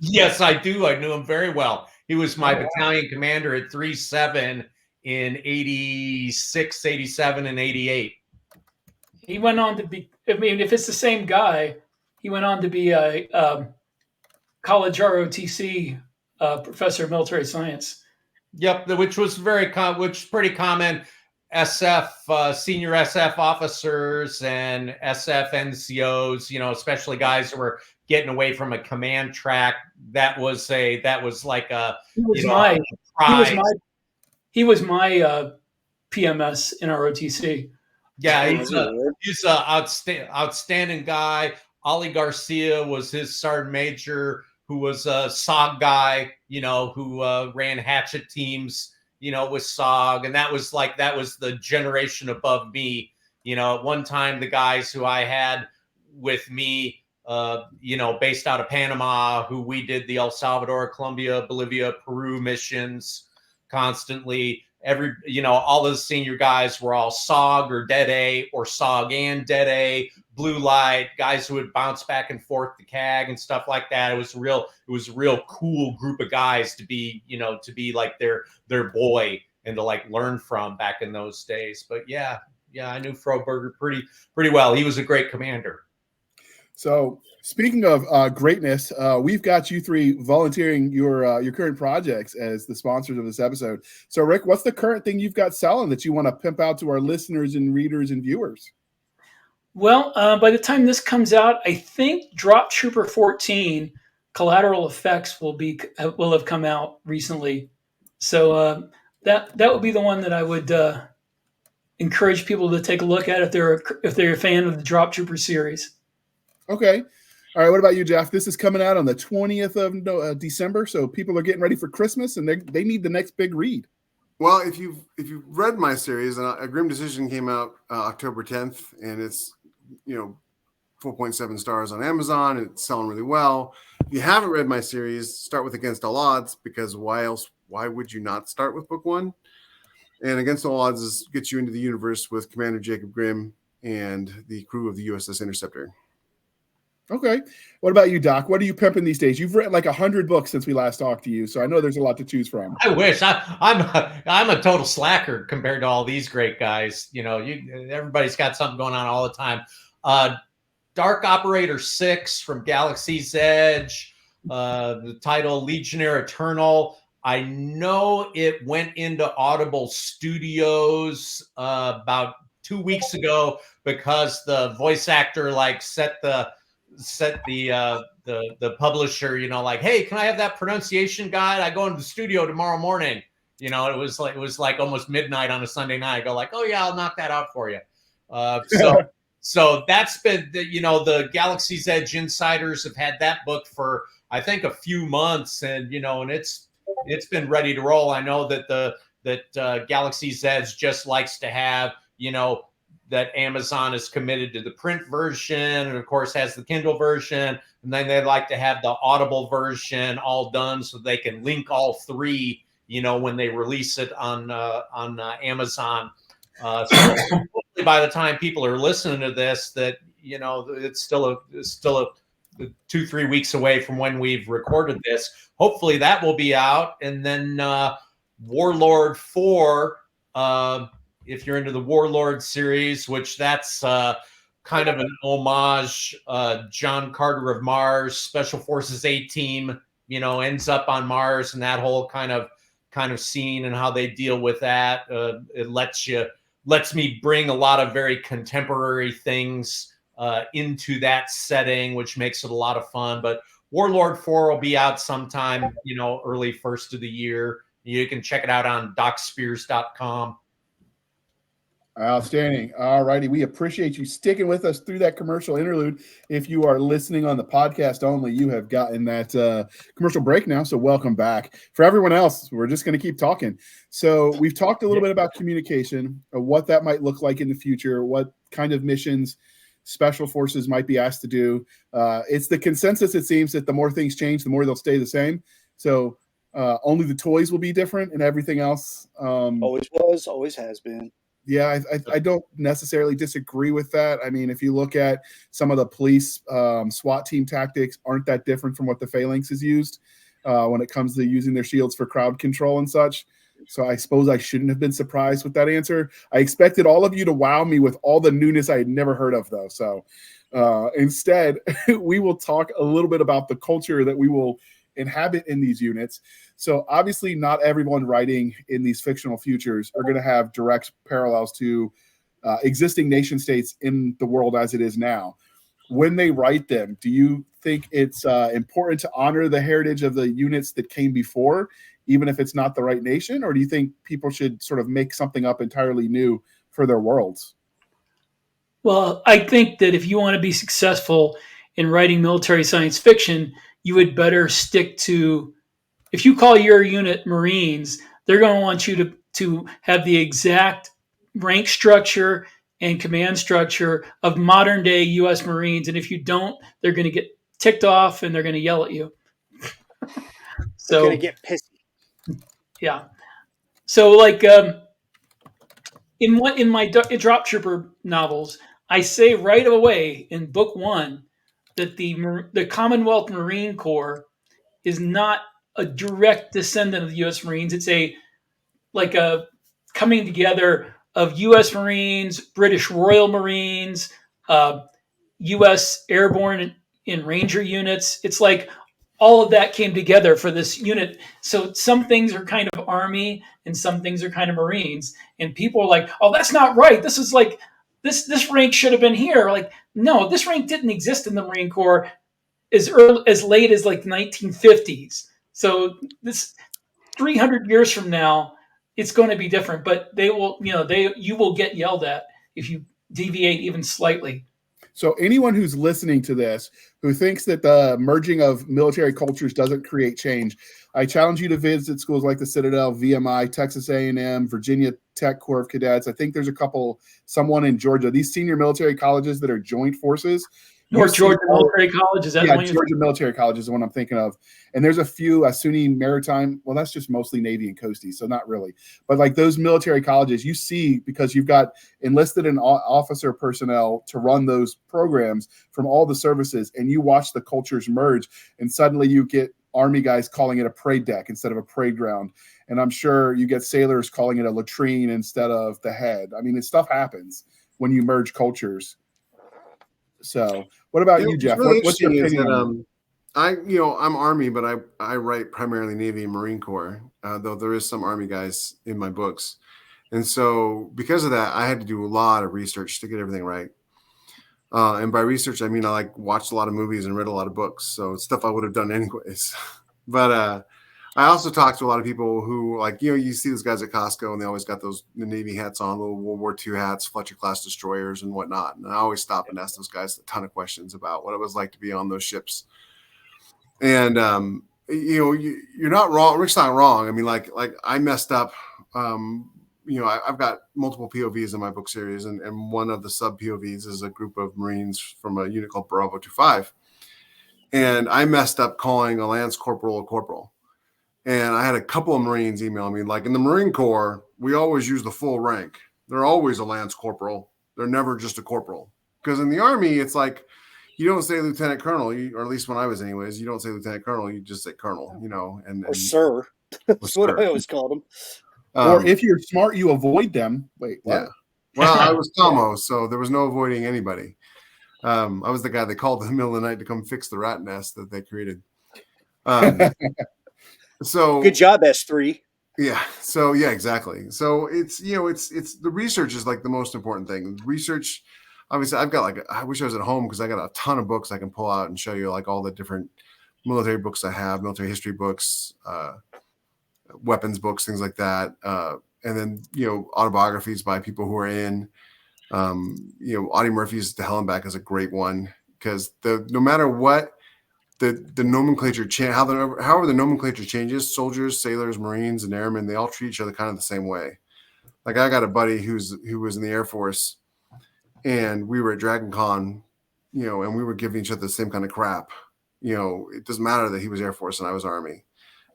Yes, I do. I knew him very well. He was my battalion commander at 3-7 in 86, 87, and 88. He went on to be, if it's the same guy, he went on to be a college ROTC professor of military science. Yep, which was pretty common. SF, senior SF officers and SF NCOs, especially guys who were getting away from a command track. That was like a he was my PMS in ROTC. Yeah, he's an outstanding guy. Ali Garcia was his sergeant major, who was a SOG guy, who ran hatchet teams, with SOG. And that was the generation above me. At one time, the guys who I had with me, based out of Panama, who we did the El Salvador, Colombia, Bolivia, Peru missions constantly. All those senior guys were all SOG or Dead A or SOG and Dead A, blue light, guys who would bounce back and forth to CAG and stuff like that. It was a real cool group of guys to be like their boy and to like learn from back in those days. But yeah, I knew Froberger pretty well. He was a great commander. So speaking of greatness, we've got you three volunteering your current projects as the sponsors of this episode. So Rick, what's the current thing you've got selling that you want to pimp out to our listeners and readers and viewers? Well, by the time this comes out, I think Drop Trooper 14 Collateral Effects will have come out recently. So that will be the one that I would encourage people to take a look at if they're a fan of the Drop Trooper series. Okay. All right. What about you, Jeff? This is coming out on the 20th of December. So people are getting ready for Christmas and they need the next big read. Well, if you've read my series, A Grim Decision came out October 10th, and it's 4.7 stars on Amazon. It's selling really well. If you haven't read my series, start with Against All Odds, because why would you not start with book one? And Against All Odds gets you into the universe with Commander Jacob Grimm and the crew of the USS Interceptor. Okay. What about you, Doc? What are you pimping these days? You've written like 100 books since we last talked to you, so I know there's a lot to choose from. I wish. I'm a total slacker compared to all these great guys. Everybody's got something going on all the time. Dark Operator 6 from Galaxy's Edge, the title Legionnaire Eternal. I know it went into Audible Studios about 2 weeks ago because the voice actor set the publisher, hey, can I have that pronunciation guide? I go into the studio tomorrow morning. It was like almost midnight on a Sunday night. I go like, oh yeah, I'll knock that out for you. So that's been the Galaxy's Edge insiders have had that book for I think a few months, and and it's been ready to roll. I know that Galaxy's Edge just likes to have that Amazon is committed to the print version, and of course has the Kindle version, and then they like to have the Audible version all done so they can link all three, when they release it on Amazon. So hopefully by the time people are listening to this, that it's still a 2-3 weeks away from when we've recorded this. Hopefully that will be out, and then Warlord 4. If you're into the Warlord series, which that's kind of an homage, John Carter of Mars, Special Forces A-Team, ends up on Mars, and that whole kind of scene and how they deal with that. It lets me bring a lot of very contemporary things into that setting, which makes it a lot of fun. But Warlord 4 will be out sometime, early first of the year. You can check it out on DocSpears.com. Outstanding. All righty. We appreciate you sticking with us through that commercial interlude. If you are listening on the podcast only, you have gotten that commercial break now. So welcome back. For everyone else, we're just going to keep talking. So we've talked a little bit about communication, what that might look like in the future, what kind of missions Special Forces might be asked to do. It's the consensus, it seems, that the more things change, the more they'll stay the same. So only the toys will be different, and everything else always was, always has been. Yeah, I don't necessarily disagree with that. I mean, if you look at some of the police SWAT team tactics, aren't that different from what the Phalanx has used when it comes to using their shields for crowd control and such? So I suppose I shouldn't have been surprised with that answer. I expected all of you to wow me with all the newness I had never heard of, though. So instead, we will talk a little bit about the culture that we will inhabit in these units. So obviously not everyone writing in these fictional futures are going to have direct parallels to existing nation states in the world as it is now. When they write them, do you think it's important to honor the heritage of the units that came before, even if it's not the right nation? Or do you think people should sort of make something up entirely new for their worlds? Well, I think that if you want to be successful in writing military science fiction, you would better stick to, if you call your unit Marines, they're going to want you to have the exact rank structure and command structure of modern day U.S. Marines. And if you don't, they're going to get ticked off and they're going to yell at you. So they're going to get pissy. Yeah. So like in my Drop Trooper novels, I say right away in book 1 that the Commonwealth Marine Corps is not a direct descendant of the U.S. Marines. It's a coming together of U.S. Marines, British Royal Marines, U.S. Airborne and Ranger units. It's like all of that came together for this unit. So some things are kind of Army and some things are kind of Marines. And people are like, oh, that's not right. This is like, this rank should have been here. Like, no, this rank didn't exist in the Marine Corps as late as like the 1950s. So this 300 years from now, it's going to be different, but you will get yelled at if you deviate even slightly. So anyone who's listening to this, who thinks that the merging of military cultures doesn't create change, I challenge you to visit schools like the Citadel, VMI, Texas A&M, Virginia Tech Corps of Cadets. I think there's someone in Georgia. These senior military colleges that are joint forces, North Georgia Military College, is that yeah, one? Georgia Military College is the one I'm thinking of. And there's a few SUNY Maritime. Well, that's just mostly Navy and Coastie, so not really. But like those military colleges, you see, because you've got enlisted and officer personnel to run those programs from all the services, and you watch the cultures merge, and suddenly you get Army guys calling it a parade deck instead of a parade ground. And I'm sure you get sailors calling it a latrine instead of the head. I mean, stuff happens when you merge cultures. So, what about you, Jeff? Really What's your interesting opinion? I'm Army, but I write primarily Navy and Marine Corps, though there is some Army guys in my books. And so because of that, I had to do a lot of research to get everything right. And by research, I mean, I watched a lot of movies and read a lot of books. So it's stuff I would have done anyways. But I also talked to a lot of people who you see those guys at Costco and they always got the Navy hats on, little World War II hats, Fletcher class destroyers and whatnot. And I always stop and ask those guys a ton of questions about what it was like to be on those ships. And, you're not wrong. Rick's not wrong. I mean, like I messed up. I've got multiple POVs in my book series, and one of the sub POVs is a group of Marines from a unit called Bravo 25. And I messed up calling a Lance Corporal a corporal. And I had a couple of Marines email me, like, in the Marine Corps, we always use the full rank. They're always a Lance Corporal. They're never just a corporal. Because in the Army, it's like, you don't say Lieutenant Colonel, or at least when I was anyways, you don't say Lieutenant Colonel, you just say Colonel, or Sir. That's what I always called them. Or if you're smart, you avoid them. Wait, what? Yeah. Well, I was Tomo, so there was no avoiding anybody. I was the guy they called in the middle of the night to come fix the rat nest that they created. So good job, S3. Yeah. So yeah, exactly. So it's the research is like the most important thing. Research, obviously, I've got I wish I was at home because I got a ton of books I can pull out and show you like all the different military books I have, military history books, weapons books, things like that. And then, autobiographies by people who are in, Audie Murphy's To Hell and Back is a great one because no matter what the nomenclature however the nomenclature changes, soldiers, sailors, Marines, and airmen, they all treat each other kind of the same way. Like I got a buddy who was in the Air Force, and we were at Dragon Con, and we were giving each other the same kind of crap. It doesn't matter that he was Air Force and I was Army.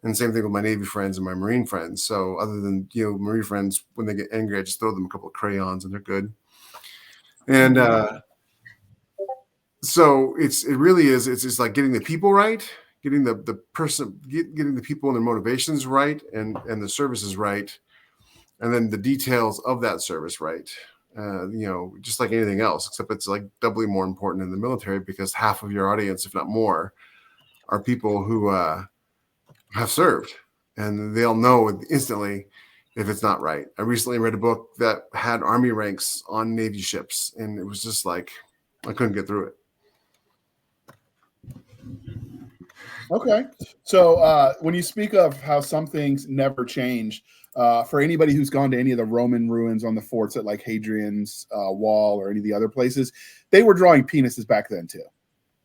And same thing with my Navy friends and my Marine friends. So other than, Marine friends, when they get angry, I just throw them a couple of crayons and they're good. And so it really is. It's just like getting the people right, getting the person, getting the people and their motivations right, and the services right, and then the details of that service right. Just like anything else, except it's like doubly more important in the military because half of your audience, if not more, are people who have served, and they'll know instantly if it's not right. I recently read a book that had Army ranks on Navy ships, and it was just like I couldn't get through it. Okay. So when you speak of how some things never change, for anybody who's gone to any of the Roman ruins on the forts at like Hadrian's Wall or any of the other places, they were drawing penises back then too.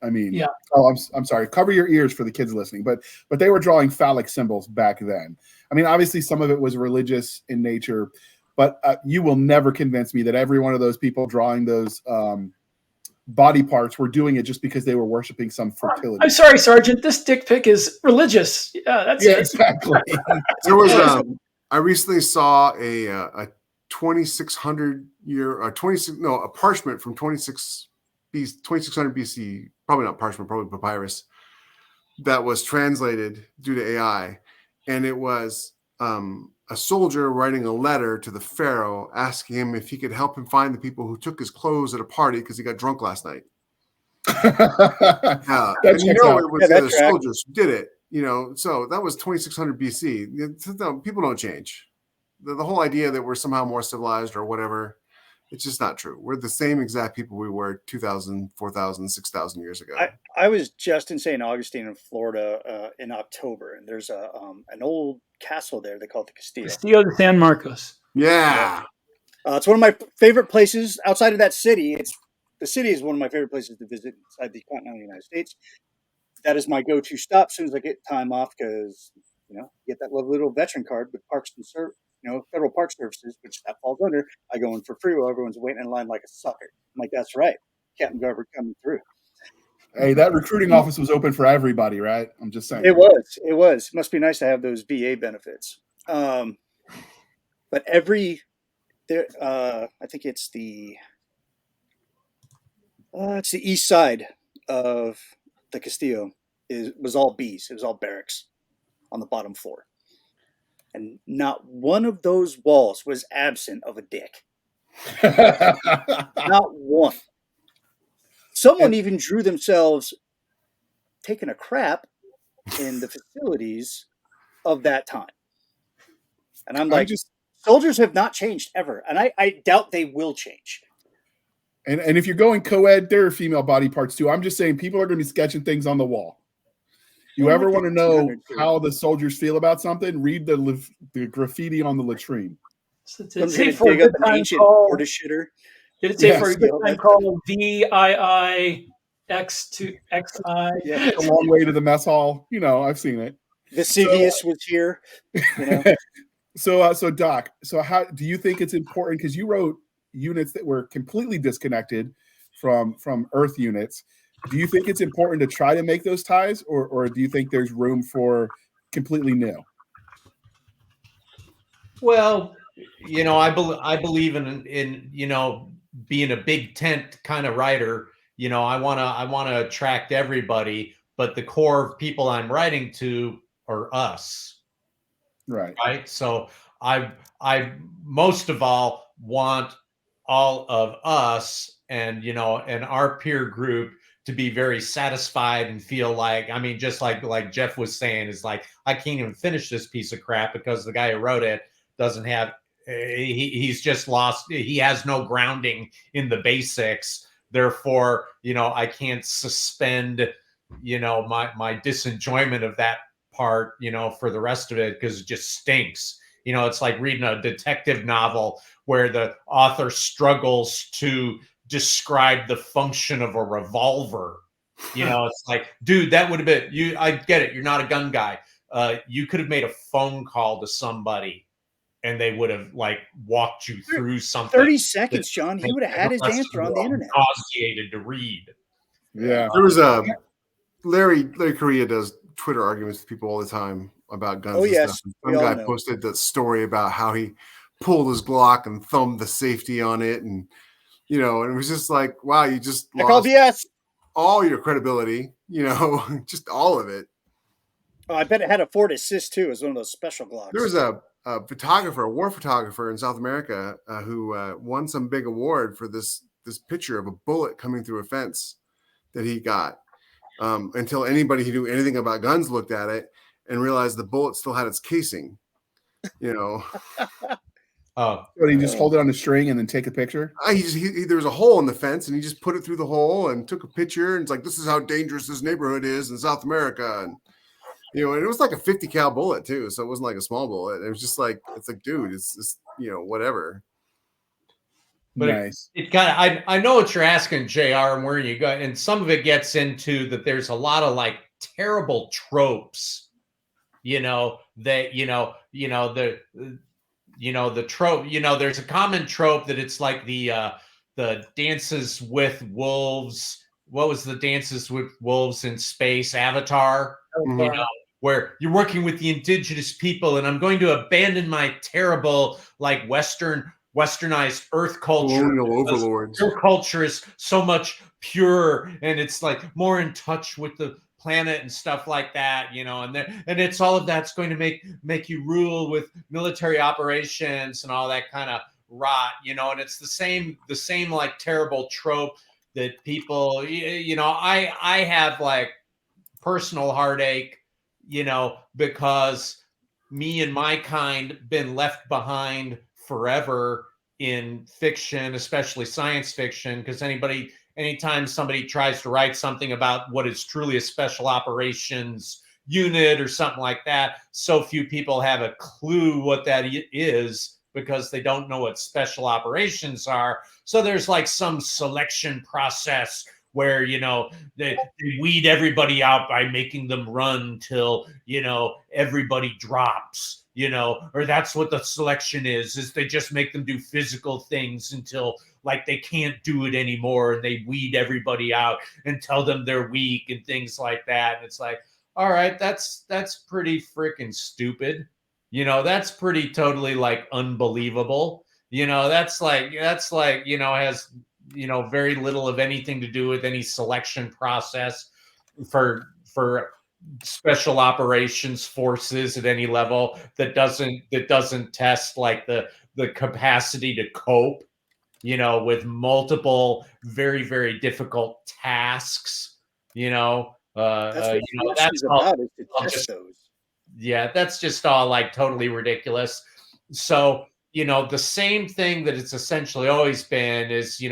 I mean, yeah. Oh, I'm sorry. Cover your ears for the kids listening, but they were drawing phallic symbols back then. I mean, obviously some of it was religious in nature, but you will never convince me that every one of those people drawing those body parts were doing it just because they were worshiping some fertility. I'm sorry, Sergeant. This dick pic is religious. Yeah, that's it. Exactly. There was I recently saw a 2600 year a parchment from 2600 BC, probably not parchment, probably papyrus, that was translated due to AI, and it was a soldier writing a letter to the pharaoh asking him if he could help him find the people who took his clothes at a party because he got drunk last night. And it was the other soldiers who did it. So that was 2600 BC. People don't change. The whole idea that we're somehow more civilized or whatever, it's just not true. We're the same exact people we were 2,000, 4,000, 6,000 years ago. I was just in St. Augustine in Florida in October, and there's an old castle there. They call it the Castillo. Castillo de San Marcos. Yeah. It's one of my favorite places outside of that city. The city is one of my favorite places to visit inside the continental United States. That is my go-to stop as soon as I get time off because, get that lovely little veteran card with Parks and Federal Park Services, which that falls under. I go in for free while everyone's waiting in line like a sucker. I'm like, that's right. Captain Garber coming through. Hey, that recruiting office was open for everybody, right? I'm just saying. It was. It was. Must be nice to have those VA benefits. But I think it's the east side of the Castillo was all Bs. It was all barracks on the bottom floor, and not one of those walls was absent of a dick. Not one. Someone even drew themselves taking a crap in the facilities of that time. And I'm like, soldiers have not changed ever. And I doubt they will change. And if you're going co-ed, there are female body parts too. I'm just saying people are going to be sketching things on the wall. You ever want to know how the soldiers feel about something? Read the graffiti on the latrine. Did it say for a good time called VIIX to XI? Yeah, a long way to the mess hall. You know, I've seen it. Vesuvius was here. You know? So Doc, how do you think it's important? Because you wrote units that were completely disconnected from Earth units. Do you think it's important to try to make those ties, or do you think there's room for completely new? Well, you know, I believe in you know, being a big tent kind of writer. You know, I wanna attract everybody, but the core of people I'm writing to are us. Right. So I most of all want all of us and, you know, and our peer group to be very satisfied and feel like, I mean, just like Jeff was saying, is like, I can't even finish this piece of crap because the guy who wrote it doesn't have, he's just lost, he has no grounding in the basics. Therefore, you know, I can't suspend, you know, my disenjoyment of that part, you know, for the rest of it, because it just stinks. You know, it's like reading a detective novel where the author struggles to describe the function of a revolver. You know, it's like, dude, that would have been you. I get it. You're not a gun guy. You could have made a phone call to somebody and they would have like walked you through something. 30 seconds, John. He would have had his answer on the internet. Nauseated to read. Yeah. There was Larry Correa does Twitter arguments with people all the time about guns. Oh, and yes. stuff. Some guy posted that story about how he pulled his Glock and thumbed the safety on it, and you know, and it was just like, wow, you just lost all your credibility, you know, just all of it. Oh, I bet it had a Ford Assist too. It was one of those special Glocks. There was a photographer, a war photographer in South America who won some big award for this picture of a bullet coming through a fence that he got. Until anybody who knew anything about guns looked at it and realized the bullet still had its casing, you know. But he just hold it on a string and then take a picture? There was a hole in the fence and he just put it through the hole and took a picture. And it's like, this is how dangerous this neighborhood is in South America. And, you know, and it was like a 50 cal bullet too. So it wasn't like a small bullet. It was just like, it's like, dude, it's just, you know, whatever. But nice. It kind of, I know what you're asking, JR, and where you go, and some of it gets into that there's a lot of like terrible tropes, you know, that, the trope, you know, there's a common trope that it's like the Dances with Wolves. What was the Dances with Wolves in Space? Avatar, you know, where you're working with the indigenous people, and I'm going to abandon my terrible, like, westernized Earth culture. Overlords. Your culture is so much pure, and it's like more in touch with the planet and stuff like that, you know, and it's all of that's going to make you rule with military operations and all that kind of rot, you know, and it's the same like terrible trope that people, you know, I have like personal heartache, you know, because me and my kind been left behind forever in fiction, especially science fiction, because anytime somebody tries to write something about what is truly a special operations unit or something like that, so few people have a clue what that is because they don't know what special operations are. So there's like some selection process where, you know, they weed everybody out by making them run till, you know, everybody drops, or that's what the selection is they just make them do physical things until like they can't do it anymore, and they weed everybody out and tell them they're weak and things like that. And it's like, all right, that's pretty freaking stupid. That's pretty totally like unbelievable. That's like, has, very little of anything to do with any selection process for special operations forces at any level that doesn't test like the capacity to cope, with multiple very, very difficult tasks, That's what selection that's is all, about, is to I'll test just, those. yeah, that's just all like totally ridiculous. So, the same thing that it's essentially always been is,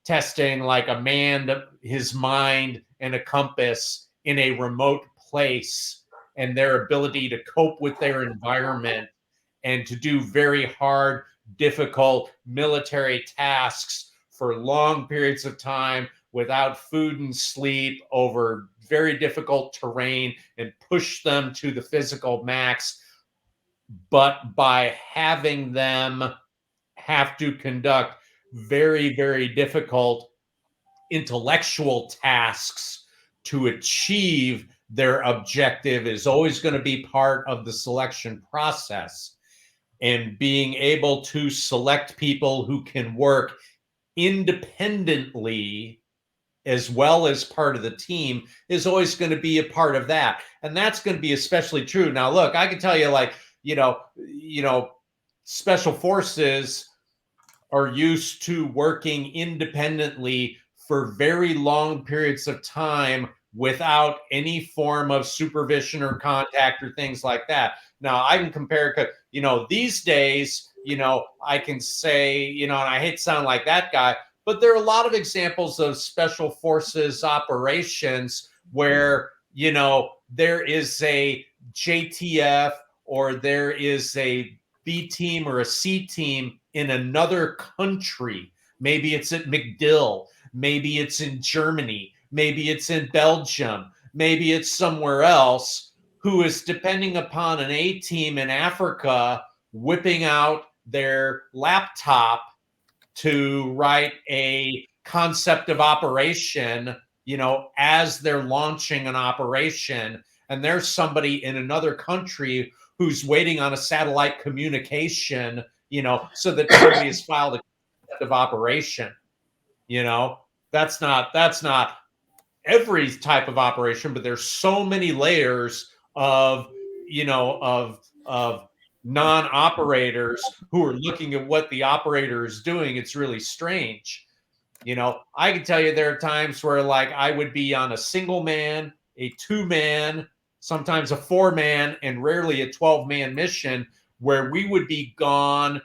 testing like a man, his mind and a compass in a remote place, and their ability to cope with their environment and to do very hard, difficult military tasks for long periods of time without food and sleep over very difficult terrain, and push them to the physical max. But by having them have to conduct very, very difficult intellectual tasks to achieve their objective is always going to be part of the selection process. And being able to select people who can work independently as well as part of the team is always going to be a part of that. And that's going to be especially true. Now, look, I can tell you, like, special forces are used to working independently for very long periods of time without any form of supervision or contact or things like that. Now, I can compare, these days, I can say, and I hate to sound like that guy, but there are a lot of examples of special forces operations where, there is a JTF or there is a B team or a C team in another country. Maybe it's at MacDill. Maybe it's in Germany. Maybe it's in Belgium. Maybe it's somewhere else, who is depending upon an A team in Africa whipping out their laptop to write a concept of operation, as they're launching an operation. And there's somebody in another country who's waiting on a satellite communication, so that somebody has filed a concept of operation. That's not every type of operation, but there's so many layers of, of non-operators who are looking at what the operator is doing. It's really strange. I can tell you there are times where like I would be on a single man, a 2-man, sometimes a 4-man, and rarely a 12-man mission, where we would be gone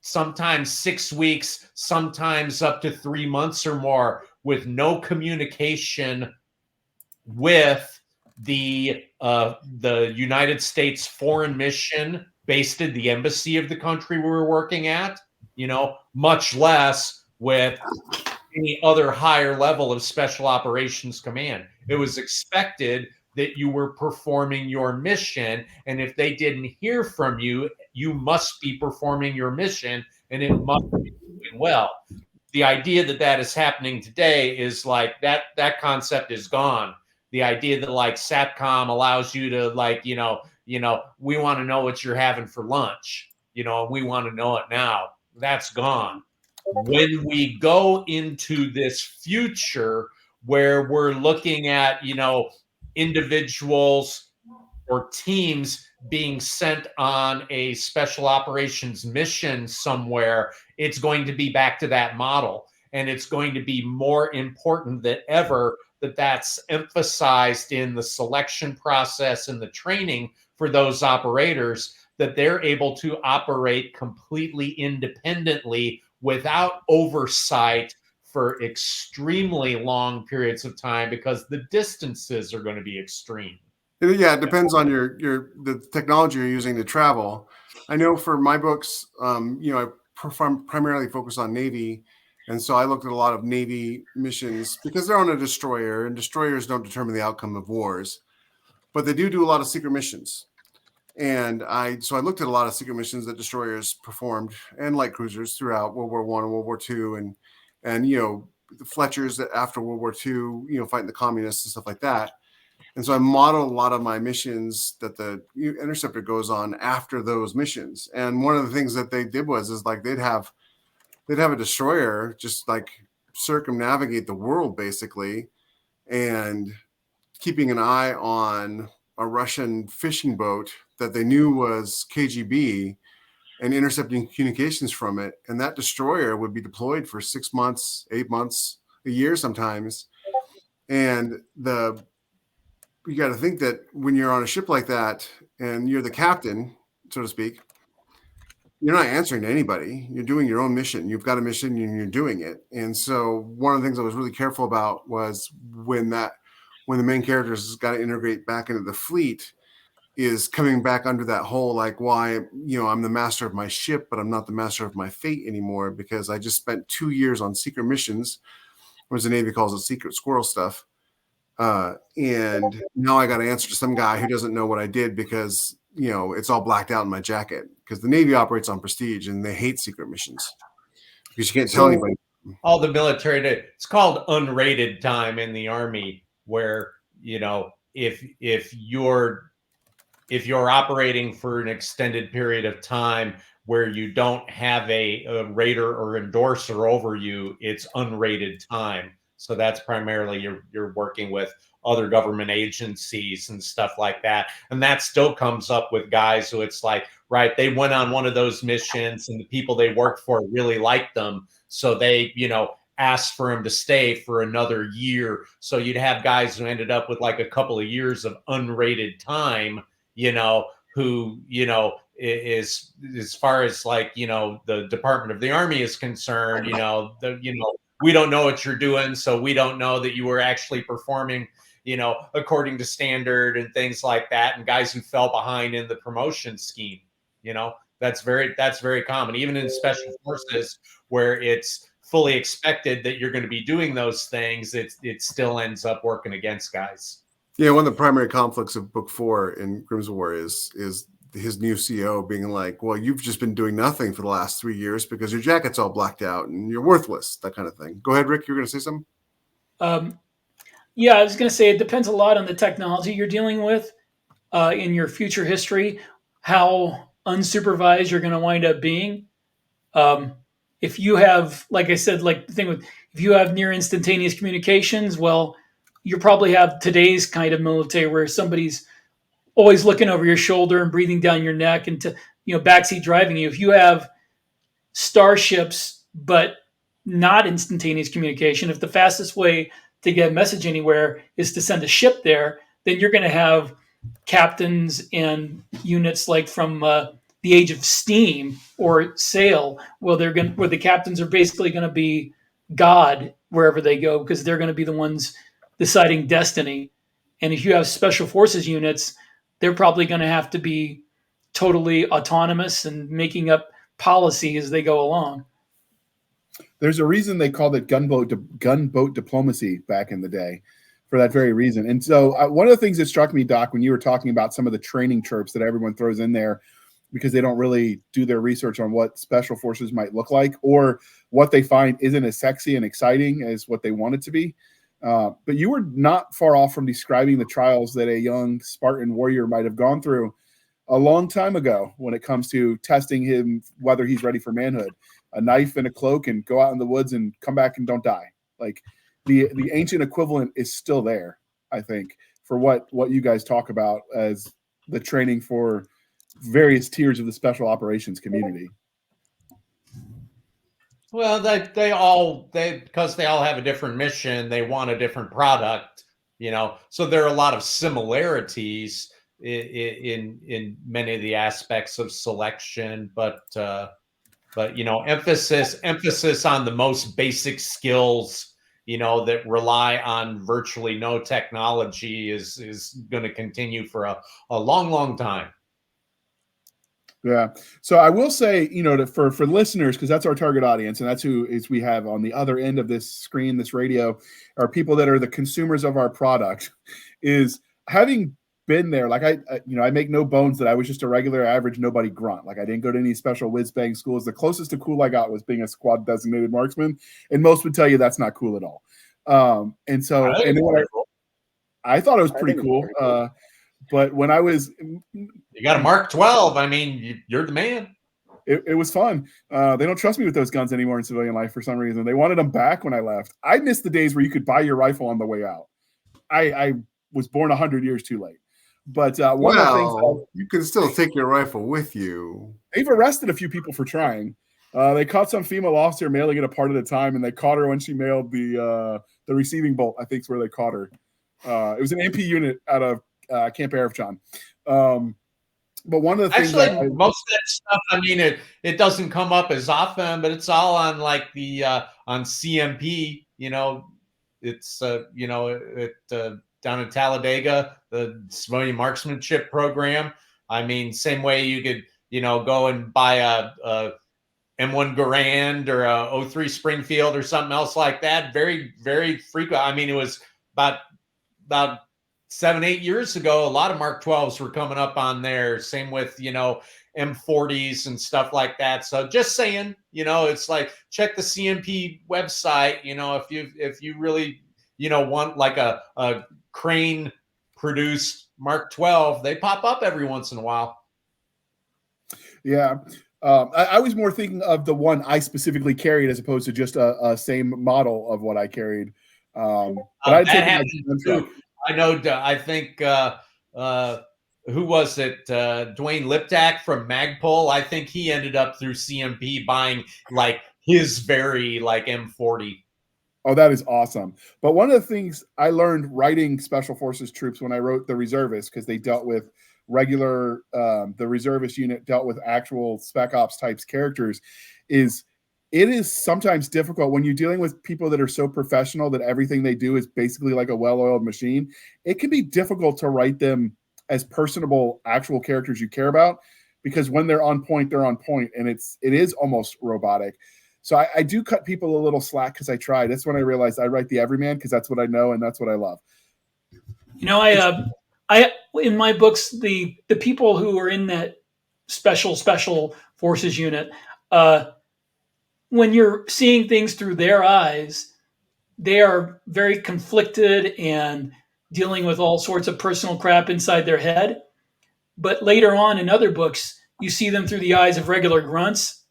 sometimes 6 weeks, sometimes up to 3 months or more, with no communication with the United States foreign mission based at the embassy of the country we were working at, much less with any other higher level of special operations command. It was expected that you were performing your mission, and if they didn't hear from you, you must be performing your mission, and it must be doing well. The idea that that is happening today is like that concept is gone. The idea that like SATCOM allows you to like, we want to know what you're having for lunch, we want to know it now. That's gone. When we go into this future where we're looking at, individuals or teams being sent on a special operations mission somewhere, it's going to be back to that model. And it's going to be more important than ever that that's emphasized in the selection process and the training for those operators, that they're able to operate completely independently without oversight for extremely long periods of time, because the distances are going to be extreme. Yeah, it depends on the technology you're using to travel. I know for my books, I primarily focus on Navy, and so I looked at a lot of Navy missions because they're on a destroyer, and destroyers don't determine the outcome of wars, but they do a lot of secret missions. And so I looked at a lot of secret missions that destroyers performed and light cruisers throughout World War I and World War II, and the Fletchers that after World War II, fighting the communists and stuff like that. And so I modeled a lot of my missions that the Interceptor goes on after those missions. And one of the things that they did is like they'd have a destroyer just like circumnavigate the world basically, and keeping an eye on a Russian fishing boat that they knew was KGB and intercepting communications from it. And that destroyer would be deployed for 6 months, 8 months, a year sometimes. And you got to think that when you're on a ship like that and you're the captain, so to speak, you're not answering to anybody. You're doing your own mission. You've got a mission and you're doing it. And so one of the things I was really careful about was when the main characters got to integrate back into the fleet is coming back under that whole, like, why, I'm the master of my ship, but I'm not the master of my fate anymore, because I just spent 2 years on secret missions, or as the Navy calls it, secret squirrel stuff. And now I got to answer to some guy who doesn't know what I did because, it's all blacked out in my jacket, because the Navy operates on prestige and they hate secret missions because you can't tell anybody. All the military, it's called unrated time in the Army, where, if you're operating for an extended period of time where you don't have a rater or endorser over you, it's unrated time. So that's primarily you're working with other government agencies and stuff like that. And that still comes up with guys who it's like, right, they went on one of those missions and the people they worked for really liked them. So they, asked for him to stay for another year. So you'd have guys who ended up with like a couple of years of unrated time, who, is as far as like, the Department of the Army is concerned, we don't know what you're doing. So we don't know that you were actually performing, according to standard and things like that. And guys who fell behind in the promotion scheme, that's very common, even in special forces where it's fully expected that you're going to be doing those things. It still ends up working against guys. Yeah. One of the primary conflicts of book 4 in Grimm's War is his new CO being like, well, you've just been doing nothing for the last 3 years because your jacket's all blacked out and you're worthless, that kind of thing. Go ahead, Rick. You're going to say something? Yeah, I was going to say it depends a lot on the technology you're dealing with in your future history, how unsupervised you're going to wind up being. If you have, like I said, like the thing with, if you have near instantaneous communications, well, you probably have today's kind of military where somebody's always looking over your shoulder and breathing down your neck and backseat driving you. If you have starships, but not instantaneous communication, if the fastest way to get a message anywhere is to send a ship there, then you're going to have captains and units like from the age of steam or sail, where the captains are basically going to be God wherever they go, because they're going to be the ones deciding destiny. And if you have special forces units, they're probably going to have to be totally autonomous and making up policy as they go along. There's a reason they called it gunboat diplomacy back in the day, for that very reason. And so one of the things that struck me, Doc, when you were talking about some of the training tropes that everyone throws in there because they don't really do their research on what special forces might look like, or what they find isn't as sexy and exciting as what they want it to be. But you were not far off from describing the trials that a young Spartan warrior might have gone through a long time ago when it comes to testing him, whether he's ready for manhood. A knife and a cloak and go out in the woods and come back and don't die. Like the ancient equivalent is still there, I think, for what you guys talk about as the training for various tiers of the special operations community. Well, because they all have a different mission, they want a different product, so there are a lot of similarities in many of the aspects of selection, but emphasis on the most basic skills, that rely on virtually no technology is going to continue for a long, long time. Yeah. So I will say, for listeners, because that's our target audience, and that's who is we have on the other end of this screen, this radio, are people that are the consumers of our product, is having been there. Like I make no bones that I was just a regular average nobody grunt. Like I didn't go to any special whiz bang schools. The closest to cool I got was being a squad designated marksman, and most would tell you that's not cool at all. And so, and then I thought it was pretty cool. But when I was, you got a Mark 12. I mean, you're the man. It was fun. They don't trust me with those guns anymore in civilian life for some reason. They wanted them back when I left. I missed the days where you could buy your rifle on the way out. I was born 100 years too late. But one of the things you can still take your rifle with you. They've arrested a few people for trying. They caught some female officer mailing it a part at a time, and they caught her when she mailed the receiving bolt. I think is where they caught her. It was an MP unit out of Camp Arifjan. But one of the things most of that stuff, I mean, it doesn't come up as often, but it's all on like the on CMP. You know, it's down in Talladega, the civilian marksmanship program. I mean, same way you could go and buy a M1 Garand or a 03 Springfield or something else like that. Very, very frequent. I mean, it was about 7-8 years ago, a lot of Mark 12s were coming up on there. Same with, M40s and stuff like that. So just saying, it's like, check the CMP website, if you really, want like a crane produced Mark 12, they pop up every once in a while. Yeah. I was more thinking of the one I specifically carried as opposed to just a same model of what I carried. But I'd take too. I know. I think who was it? Dwayne Liptak from Magpul. I think he ended up through CMP buying like his very like M40. Oh, that is awesome. But one of the things I learned writing Special Forces troops when I wrote the reservists, because they dealt with regular, the reservist unit dealt with actual spec ops types characters, is it is sometimes difficult when you're dealing with people that are so professional that everything they do is basically like a well-oiled machine. It can be difficult to write them as personable actual characters you care about, because when they're on point, and it is almost robotic. So I do cut people a little slack because I tried. That's when I realized I write the everyman because that's what I know and that's what I love. I in my books, the people who are in that special forces unit, when you're seeing things through their eyes, they are very conflicted and dealing with all sorts of personal crap inside their head. But later on in other books, you see them through the eyes of regular grunts,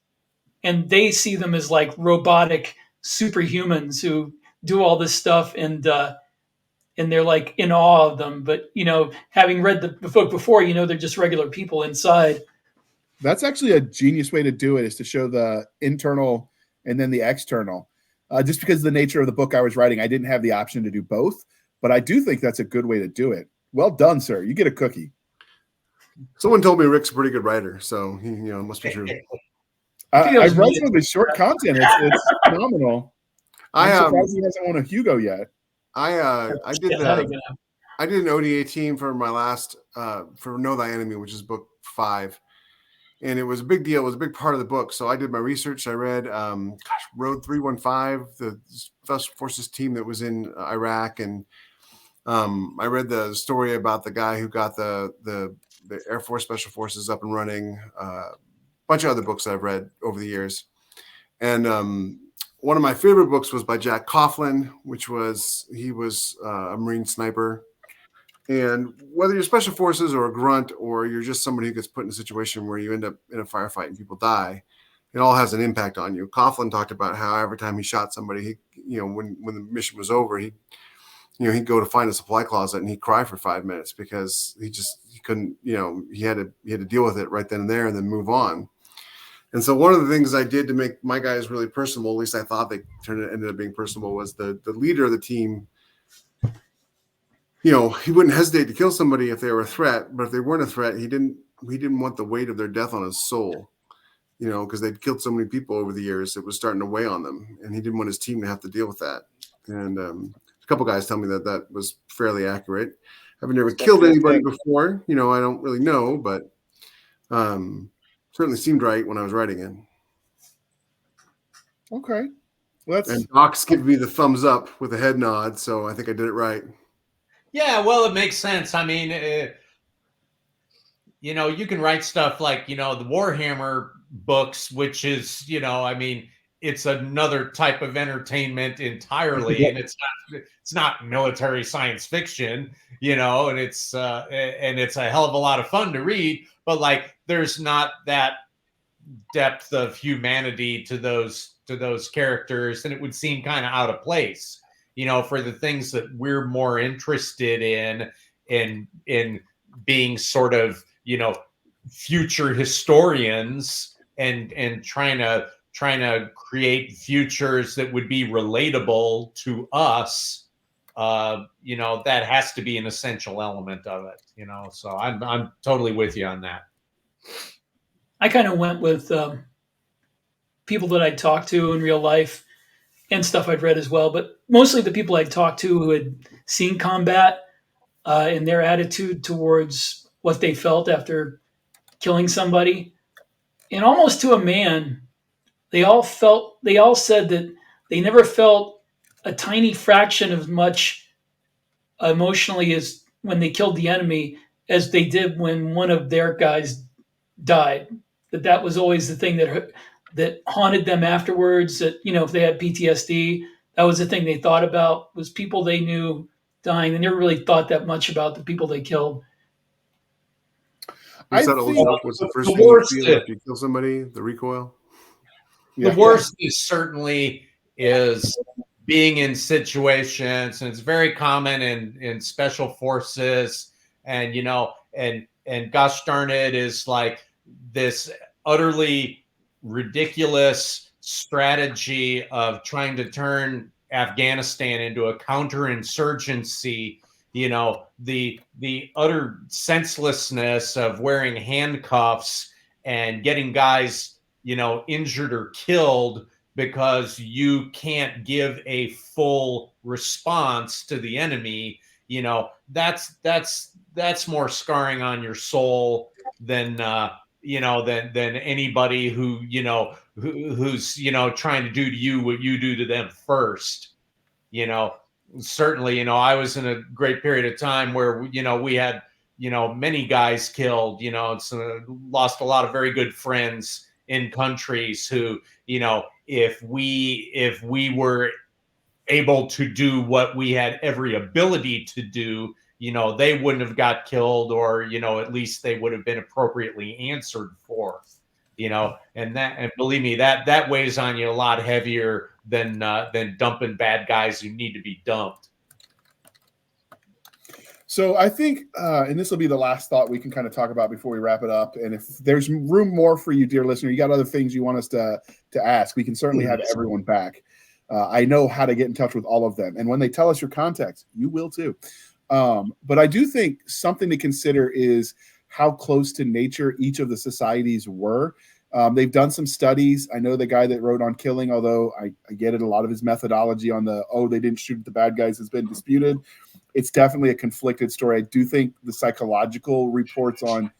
and they see them as like robotic superhumans who do all this stuff, and they're like in awe of them. But, having read the book before, they're just regular people inside. That's actually a genius way to do it, is to show the internal and then the external. Just because of the nature of the book I was writing, I didn't have the option to do both, but I do think that's a good way to do it. Well done, sir. You get a cookie. Someone told me Rick's a pretty good writer, so it must be true. I've read some of his short content. It's phenomenal. I'm surprised he hasn't won a Hugo yet. I did an ODA team for my last for Know Thy Enemy, which is book 5. And it was a big deal. It was a big part of the book. So I did my research. I read Road 315, the Special Forces team that was in Iraq. And I read the story about the guy who got the Air Force Special Forces up and running. A bunch of other books that I've read over the years. And one of my favorite books was by Jack Coughlin, he was a Marine sniper. And whether you're special forces or a grunt, or you're just somebody who gets put in a situation where you end up in a firefight and people die, it all has an impact on you. Coughlin talked about how every time he shot somebody, when the mission was over, he'd go to find a supply closet and he'd cry for 5 minutes because he couldn't, he had to deal with it right then and there and then move on. And so one of the things I did to make my guys really personable, at least I thought they ended up being personable, was the leader of the team. He wouldn't hesitate to kill somebody if they were a threat, but if they weren't a threat, he didn't want the weight of their death on his soul, because they'd killed so many people over the years, it was starting to weigh on them, and he didn't want his team to have to deal with that. And a couple guys tell me that was fairly accurate. I've never killed anybody before, I don't really know, but certainly seemed right when I was writing it. Okay. And Doc's giving me the thumbs up with a head nod, so I think I did it right. Yeah, well, it makes sense. I mean, you can write stuff like, the Warhammer books, which is, I mean, it's another type of entertainment entirely, and it's not military science fiction, and it's a hell of a lot of fun to read, but like there's not that depth of humanity to those characters, and it would seem kind of out of place, for the things that we're more interested in being sort of, future historians and trying to create futures that would be relatable to us. That has to be an essential element of it, so I'm totally with you on that. I kind of went with people that I'd talked to in real life and stuff I'd read as well, but mostly the people I'd talked to who had seen combat and their attitude towards what they felt after killing somebody. And almost to a man, they all said that they never felt a tiny fraction of much emotionally as when they killed the enemy as they did when one of their guys died. That was always the thing that haunted them afterwards. That, if they had PTSD, that was the thing they thought about, was people they knew dying. They never really thought that much about the people they killed. Was the first thing you feel after you kill somebody? The recoil? The worst is certainly is being in situations, and it's very common in special forces, and and gosh darn it, is like this utterly ridiculous strategy of trying to turn Afghanistan into a counterinsurgency. The utter senselessness of wearing handcuffs and getting guys, injured or killed because you can't give a full response to the enemy. That's more scarring on your soul than than anybody who's trying to do to you what you do to them first. Certainly, I was in a great period of time where we had many guys killed. Lost a lot of very good friends in countries who, if we were able to do what we had every ability to do, they wouldn't have got killed, or at least they would have been appropriately answered for. And believe me, that weighs on you a lot heavier than dumping bad guys who need to be dumped. So I think, and this will be the last thought we can kind of talk about before we wrap it up. And if there's room more for you, dear listener, you got other things you want us to ask, we can certainly have everyone back. I know how to get in touch with all of them. And when they tell us your contacts, you will too. But I do think something to consider is how close to nature each of the societies were. They've done some studies. I know the guy that wrote on killing, although I get it, a lot of his methodology on they didn't shoot at the bad guys has been disputed. It's definitely a conflicted story. I do think the psychological reports on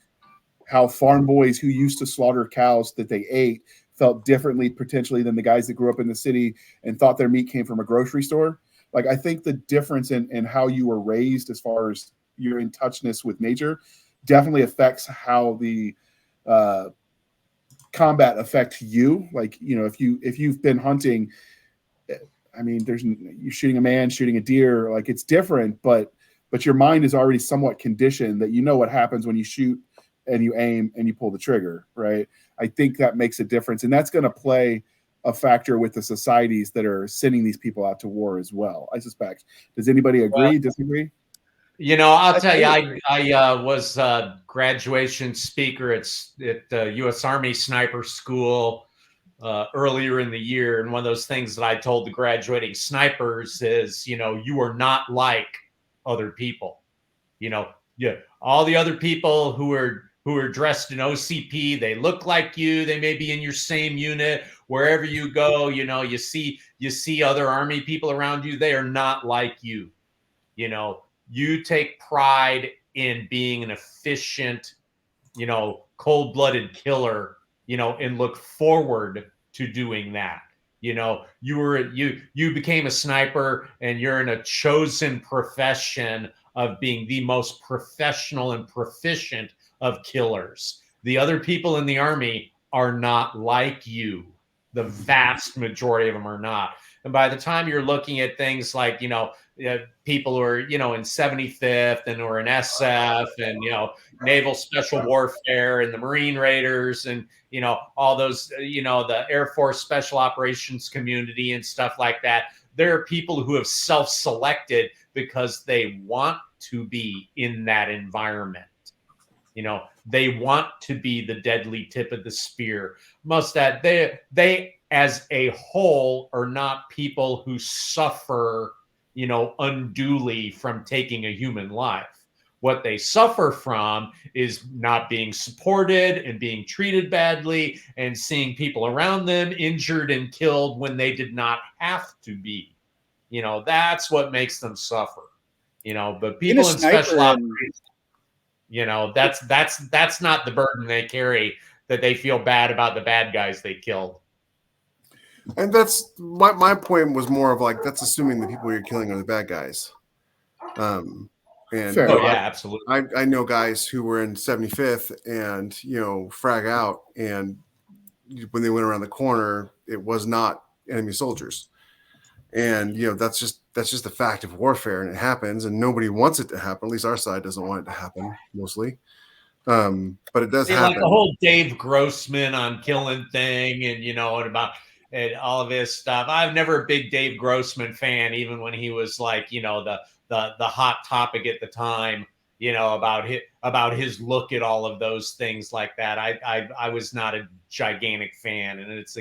how farm boys who used to slaughter cows that they ate felt differently potentially than the guys that grew up in the city and thought their meat came from a grocery store. Like, I think the difference in how you were raised as far as your in touchness with nature definitely affects how the combat affects you. Like, if you've been hunting, I mean, you're shooting a man, shooting a deer, like it's different, but your mind is already somewhat conditioned that what happens when you shoot and you aim and you pull the trigger, right? I think that makes a difference, and that's going to play a factor with the societies that are sending these people out to war as well, I suspect. Does anybody agree, disagree? I'll tell you, I was a graduation speaker at U.S. Army Sniper School earlier in the year. And one of those things that I told the graduating snipers is, you are not like other people. All the other people who are dressed in OCP, they look like you. They may be in your same unit. Wherever you go, you see other Army people around you. They are not like you. You take pride in being an efficient, cold-blooded killer, and look forward to doing that. You became a sniper, and you're in a chosen profession of being the most professional and proficient of killers. The other people in the Army are not like you. The vast majority of them are not. And by the time you're looking at things like, people who are, in 75th and who are in SF and, Naval Special Warfare and the Marine Raiders and, all those, the Air Force Special Operations community and stuff like that. There are people who have self-selected because they want to be in that environment. They want to be the deadly tip of the spear. Most that they as a whole are not people who suffer, unduly from taking a human life. What they suffer from is not being supported and being treated badly and seeing people around them injured and killed when they did not have to be. That's what makes them suffer. But people in special operations, that's not the burden they carry, that they feel bad about the bad guys they killed. And that's my point was more of like, that's assuming the people you're killing are the bad guys. And absolutely. I know guys who were in 75th and, frag out, and when they went around the corner, it was not enemy soldiers. And, that's just a fact of warfare, and it happens, and nobody wants it to happen. At least our side doesn't want it to happen mostly. But it does happen. Like the whole Dave Grossman on killing thing and all of his stuff. I'm never a big Dave Grossman fan, even when he was like, the hot topic at the time, about his look at all of those things like that. I was not a gigantic fan. And it's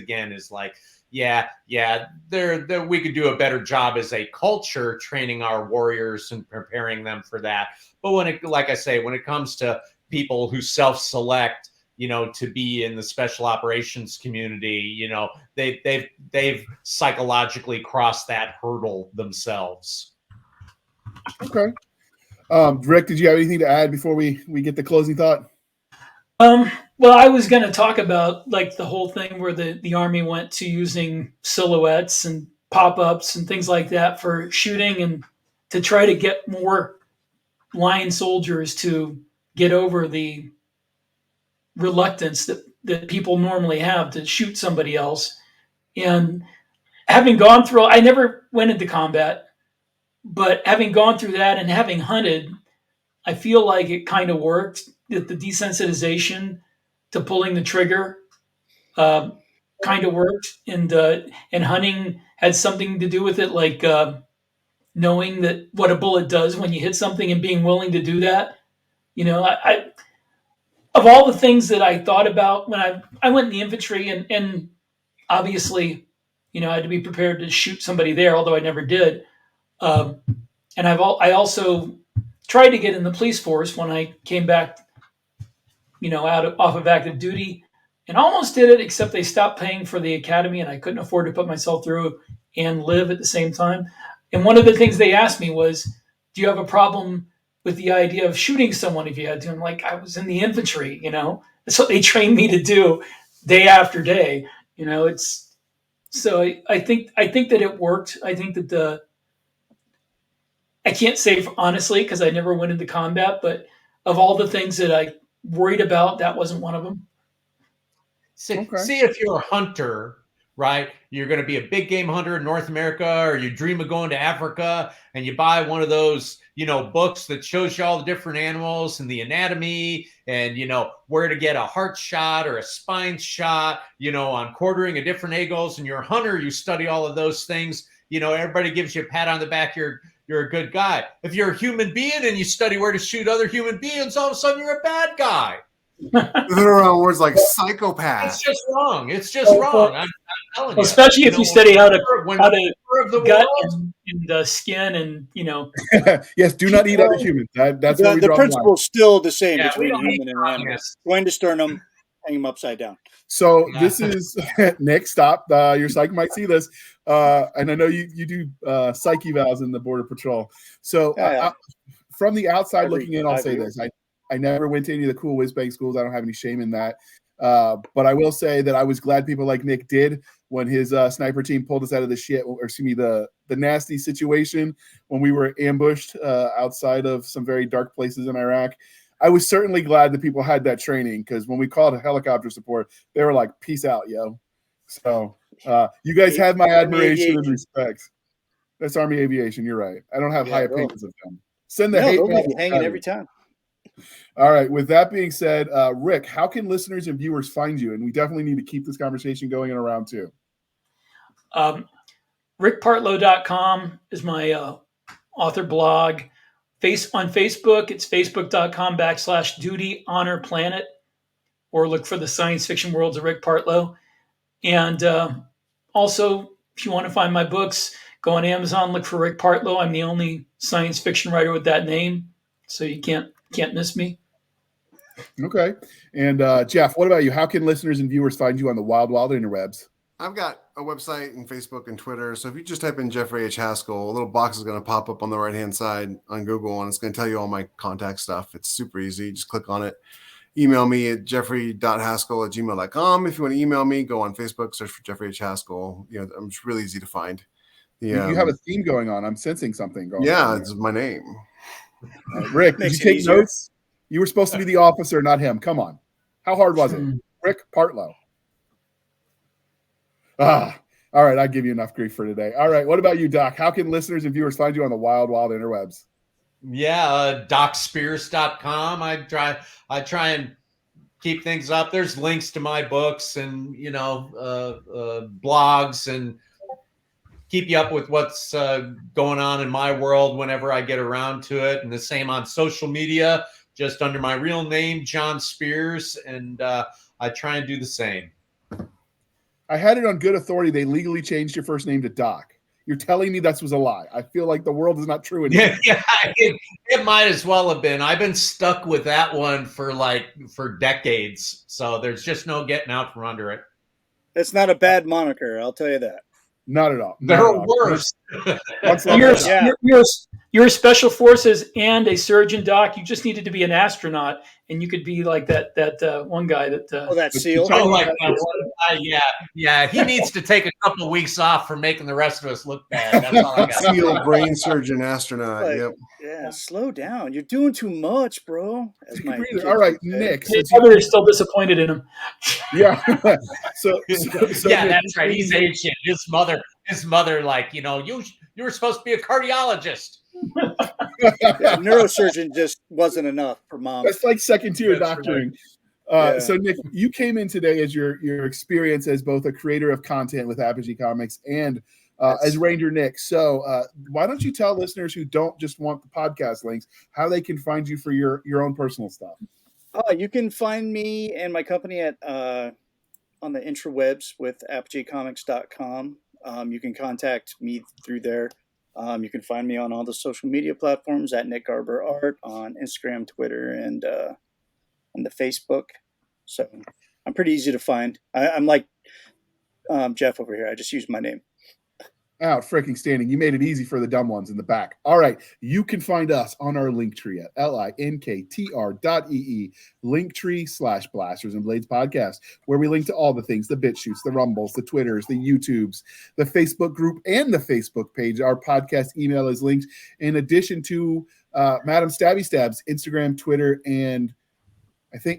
like, we could do a better job as a culture training our warriors and preparing them for that. But when it comes to people who self-select, to be in the special operations community, they've psychologically crossed that hurdle themselves. Okay. Rick, did you have anything to add before we get the closing thought? Well, I was going to talk about like the whole thing where the Army went to using silhouettes and pop-ups and things like that for shooting, and to try to get more line soldiers to get over the reluctance that people normally have to shoot somebody else. And having gone through, I never went into combat, but having gone through that and having hunted, I feel like it kind of worked. That the desensitization to pulling the trigger kind of worked, and hunting had something to do with it, like knowing that what a bullet does when you hit something and being willing to do that. I of all the things that I thought about when I went in the infantry, and obviously, I had to be prepared to shoot somebody there, although I never did. And I also tried to get in the police force when I came back, off of active duty, and almost did it, except they stopped paying for the academy, and I couldn't afford to put myself through and live at the same time. And one of the things they asked me was, do you have a problem with the idea of shooting someone if you had to? I'm like, I was in the infantry, That's what they trained me to do day after day. It's so I think that it worked. I think that I can't say honestly because I never went into combat, but of all the things that I worried about, that wasn't one of them. See if you're a hunter, right? You're going to be a big game hunter in North America, or you dream of going to Africa, and you buy one of those, books that shows you all the different animals and the anatomy, and, where to get a heart shot or a spine shot, on quartering of different eagles. And you're a hunter, you study all of those things. Everybody gives you a pat on the back. You're a good guy. If you're a human being and you study where to shoot other human beings, all of a sudden you're a bad guy. They're around words like psychopath. It's just wrong. It's just wrong. I'm telling you. Especially if you study how to gut world, and the skin, and Yes, do not eat other humans. That's where we the draw principle is still the same Yeah, we between don't human and animal. Going to sternum, hang him upside down. So this is Nick. Stop. Your psych might see this, and I know you do psych evals in the Border Patrol. So from the outside looking in, I'll say this: I never went to any of the cool whiz bang schools. I don't have any shame in that. But I will say that I was glad people like Nick did when his sniper team pulled us out of the nasty situation when we were ambushed outside of some very dark places in Iraq. I was certainly glad that people had that training, because when we called helicopter support, they were like, "Peace out, yo." So you guys have my admiration and respect. That's Army Aviation. You're right. I don't have high opinions of them. Send the hate they'll mail. leave you hanging every time. All right. With that being said, Rick, how can listeners and viewers find you? And we definitely need to keep this conversation going in a round two. RickPartlow.com is my author blog. On Facebook, it's facebook.com/Duty Honor Planet, or look for the Science Fiction Worlds of Rick Partlow. And also, if you want to find my books, go on Amazon, look for Rick Partlow. I'm the only science fiction writer with that name, so you can't miss me. Okay. And Jeff, what about you? How can listeners and viewers find you on the wild interwebs? I've got a website and Facebook and Twitter. So if you just type in Jeffrey H. Haskell, a little box is going to pop up on the right-hand side on Google, and it's going to tell you all my contact stuff. It's super easy. Just click on it. Email me at jeffrey.haskell@gmail.com. If you want to email me, go on Facebook, search for Jeffrey H. Haskell. I'm just really easy to find. You have a theme going on. I'm sensing something going on. Yeah, it's my name. Rick, did you take notes? You were supposed to be the officer, not him. Come on. How hard was it? Rick Partlow. All right. I'll give you enough grief for today. All right. What about you, Doc? How can listeners and viewers find you on the wild interwebs? Yeah, DocSpears.com. I try and keep things up. There's links to my books and, blogs, and keep you up with what's going on in my world whenever I get around to it. And the same on social media, just under my real name, John Spears. And I try and do the same. I had it on good authority. They legally changed your first name to Doc. You're telling me that was a lie. I feel like the world is not true anymore. Yeah, it might as well have been. I've been stuck with that one for decades. So there's just no getting out from under it. It's not a bad moniker, I'll tell you that. Not at all. There are worse. You're a special forces and a surgeon, Doc. You just needed to be an astronaut, and you could be like that one guy that. That SEAL. Oh, like that one. Yeah. He needs to take a couple of weeks off for making the rest of us look bad. That's all I got. SEAL, brain surgeon, astronaut. Yep. Yeah, slow down. You're doing too much, bro. All right, Nick. His mother is still disappointed in him. Yeah. so yeah, that's right. He's ancient. His mother, you were supposed to be a cardiologist. Neurosurgeon just wasn't enough for mom. That's like second tier doctoring. Right. So Nick, you came in today as your experience as both a creator of content with Apogee Comics and as Ranger Nick. So why don't you tell listeners who don't just want the podcast links how they can find you for your own personal stuff? You can find me and my company at on the intrawebs with apogeecomics.com. You can contact me through there. You can find me on all the social media platforms at Nick Garber Art on Instagram, Twitter, and the Facebook. So I'm pretty easy to find. I'm like Jeff over here. I just use my name. Out freaking standing. You made it easy for the dumb ones in the back. All right. You can find us on our link tree at linktr.ee linktree/Blasters and Blades podcast, where we link to all the things, the BitChutes, the Rumbles, the Twitters, the YouTubes, the Facebook group, and the Facebook page. Our podcast email is linked in addition to Madam Stabby Stab's Instagram, Twitter, and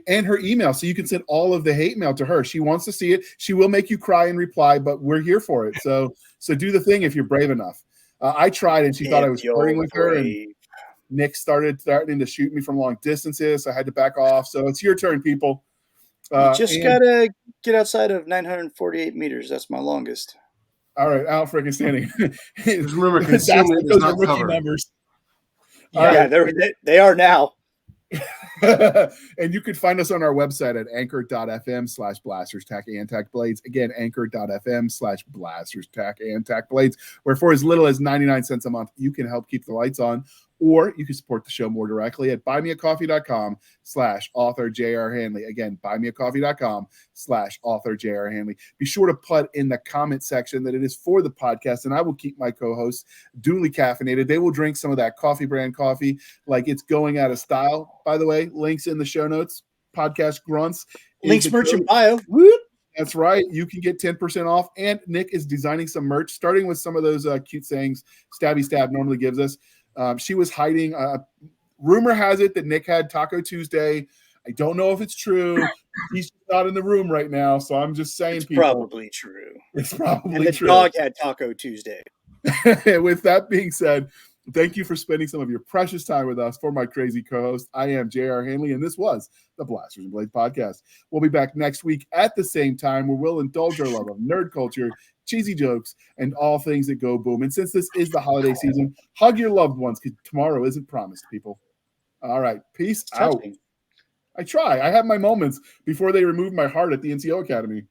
her email. So you can send all of the hate mail to her. She wants to see it. She will make you cry and reply, but we're here for it. So do the thing if you're brave enough. I tried, and she thought I was flirting with her, and Nick started threatening to shoot me from long distances. So I had to back off. So it's your turn, people. You just gotta get outside of 948 meters. That's my longest. All right, out freaking standing. Just remember, concealment is not covered. Numbers. Yeah, they are now. And you can find us on our website at anchor.fm/blasters tack and tack blades. Again, anchor.fm/blasters tack and tack blades, where for as little as 99 cents a month, you can help keep the lights on, or you can support the show more directly at buymeacoffee.com/author J.R. Handley. Again, buymeacoffee.com/author J.R. Handley. Be sure to put in the comment section that it is for the podcast, and I will keep my co-hosts duly caffeinated. They will drink some of that coffee brand coffee like it's going out of style. By the way, links in the show notes. Podcast Grunts. Links merch in bio. Whoop. That's right. You can get 10% off. And Nick is designing some merch, starting with some of those cute sayings Stabby Stab normally gives us. She was hiding Rumor has it that Nick had Taco Tuesday. I don't know if it's true. He's not in the room right now, so I'm just saying, It's people. probably true. It's probably And the true. dog had Taco Tuesday. With that being said, thank you for spending some of your precious time with us. For my crazy co-host, I am J.R. Handley, and this was the Blasters and Blades podcast. We'll be back next week at the same time, where we'll indulge our love of nerd culture, cheesy jokes, and all things that go boom. And since this is the holiday season, hug your loved ones, because tomorrow isn't promised, people. All right, peace out. Touching. I try. I have my moments before they remove my heart at the NCO Academy.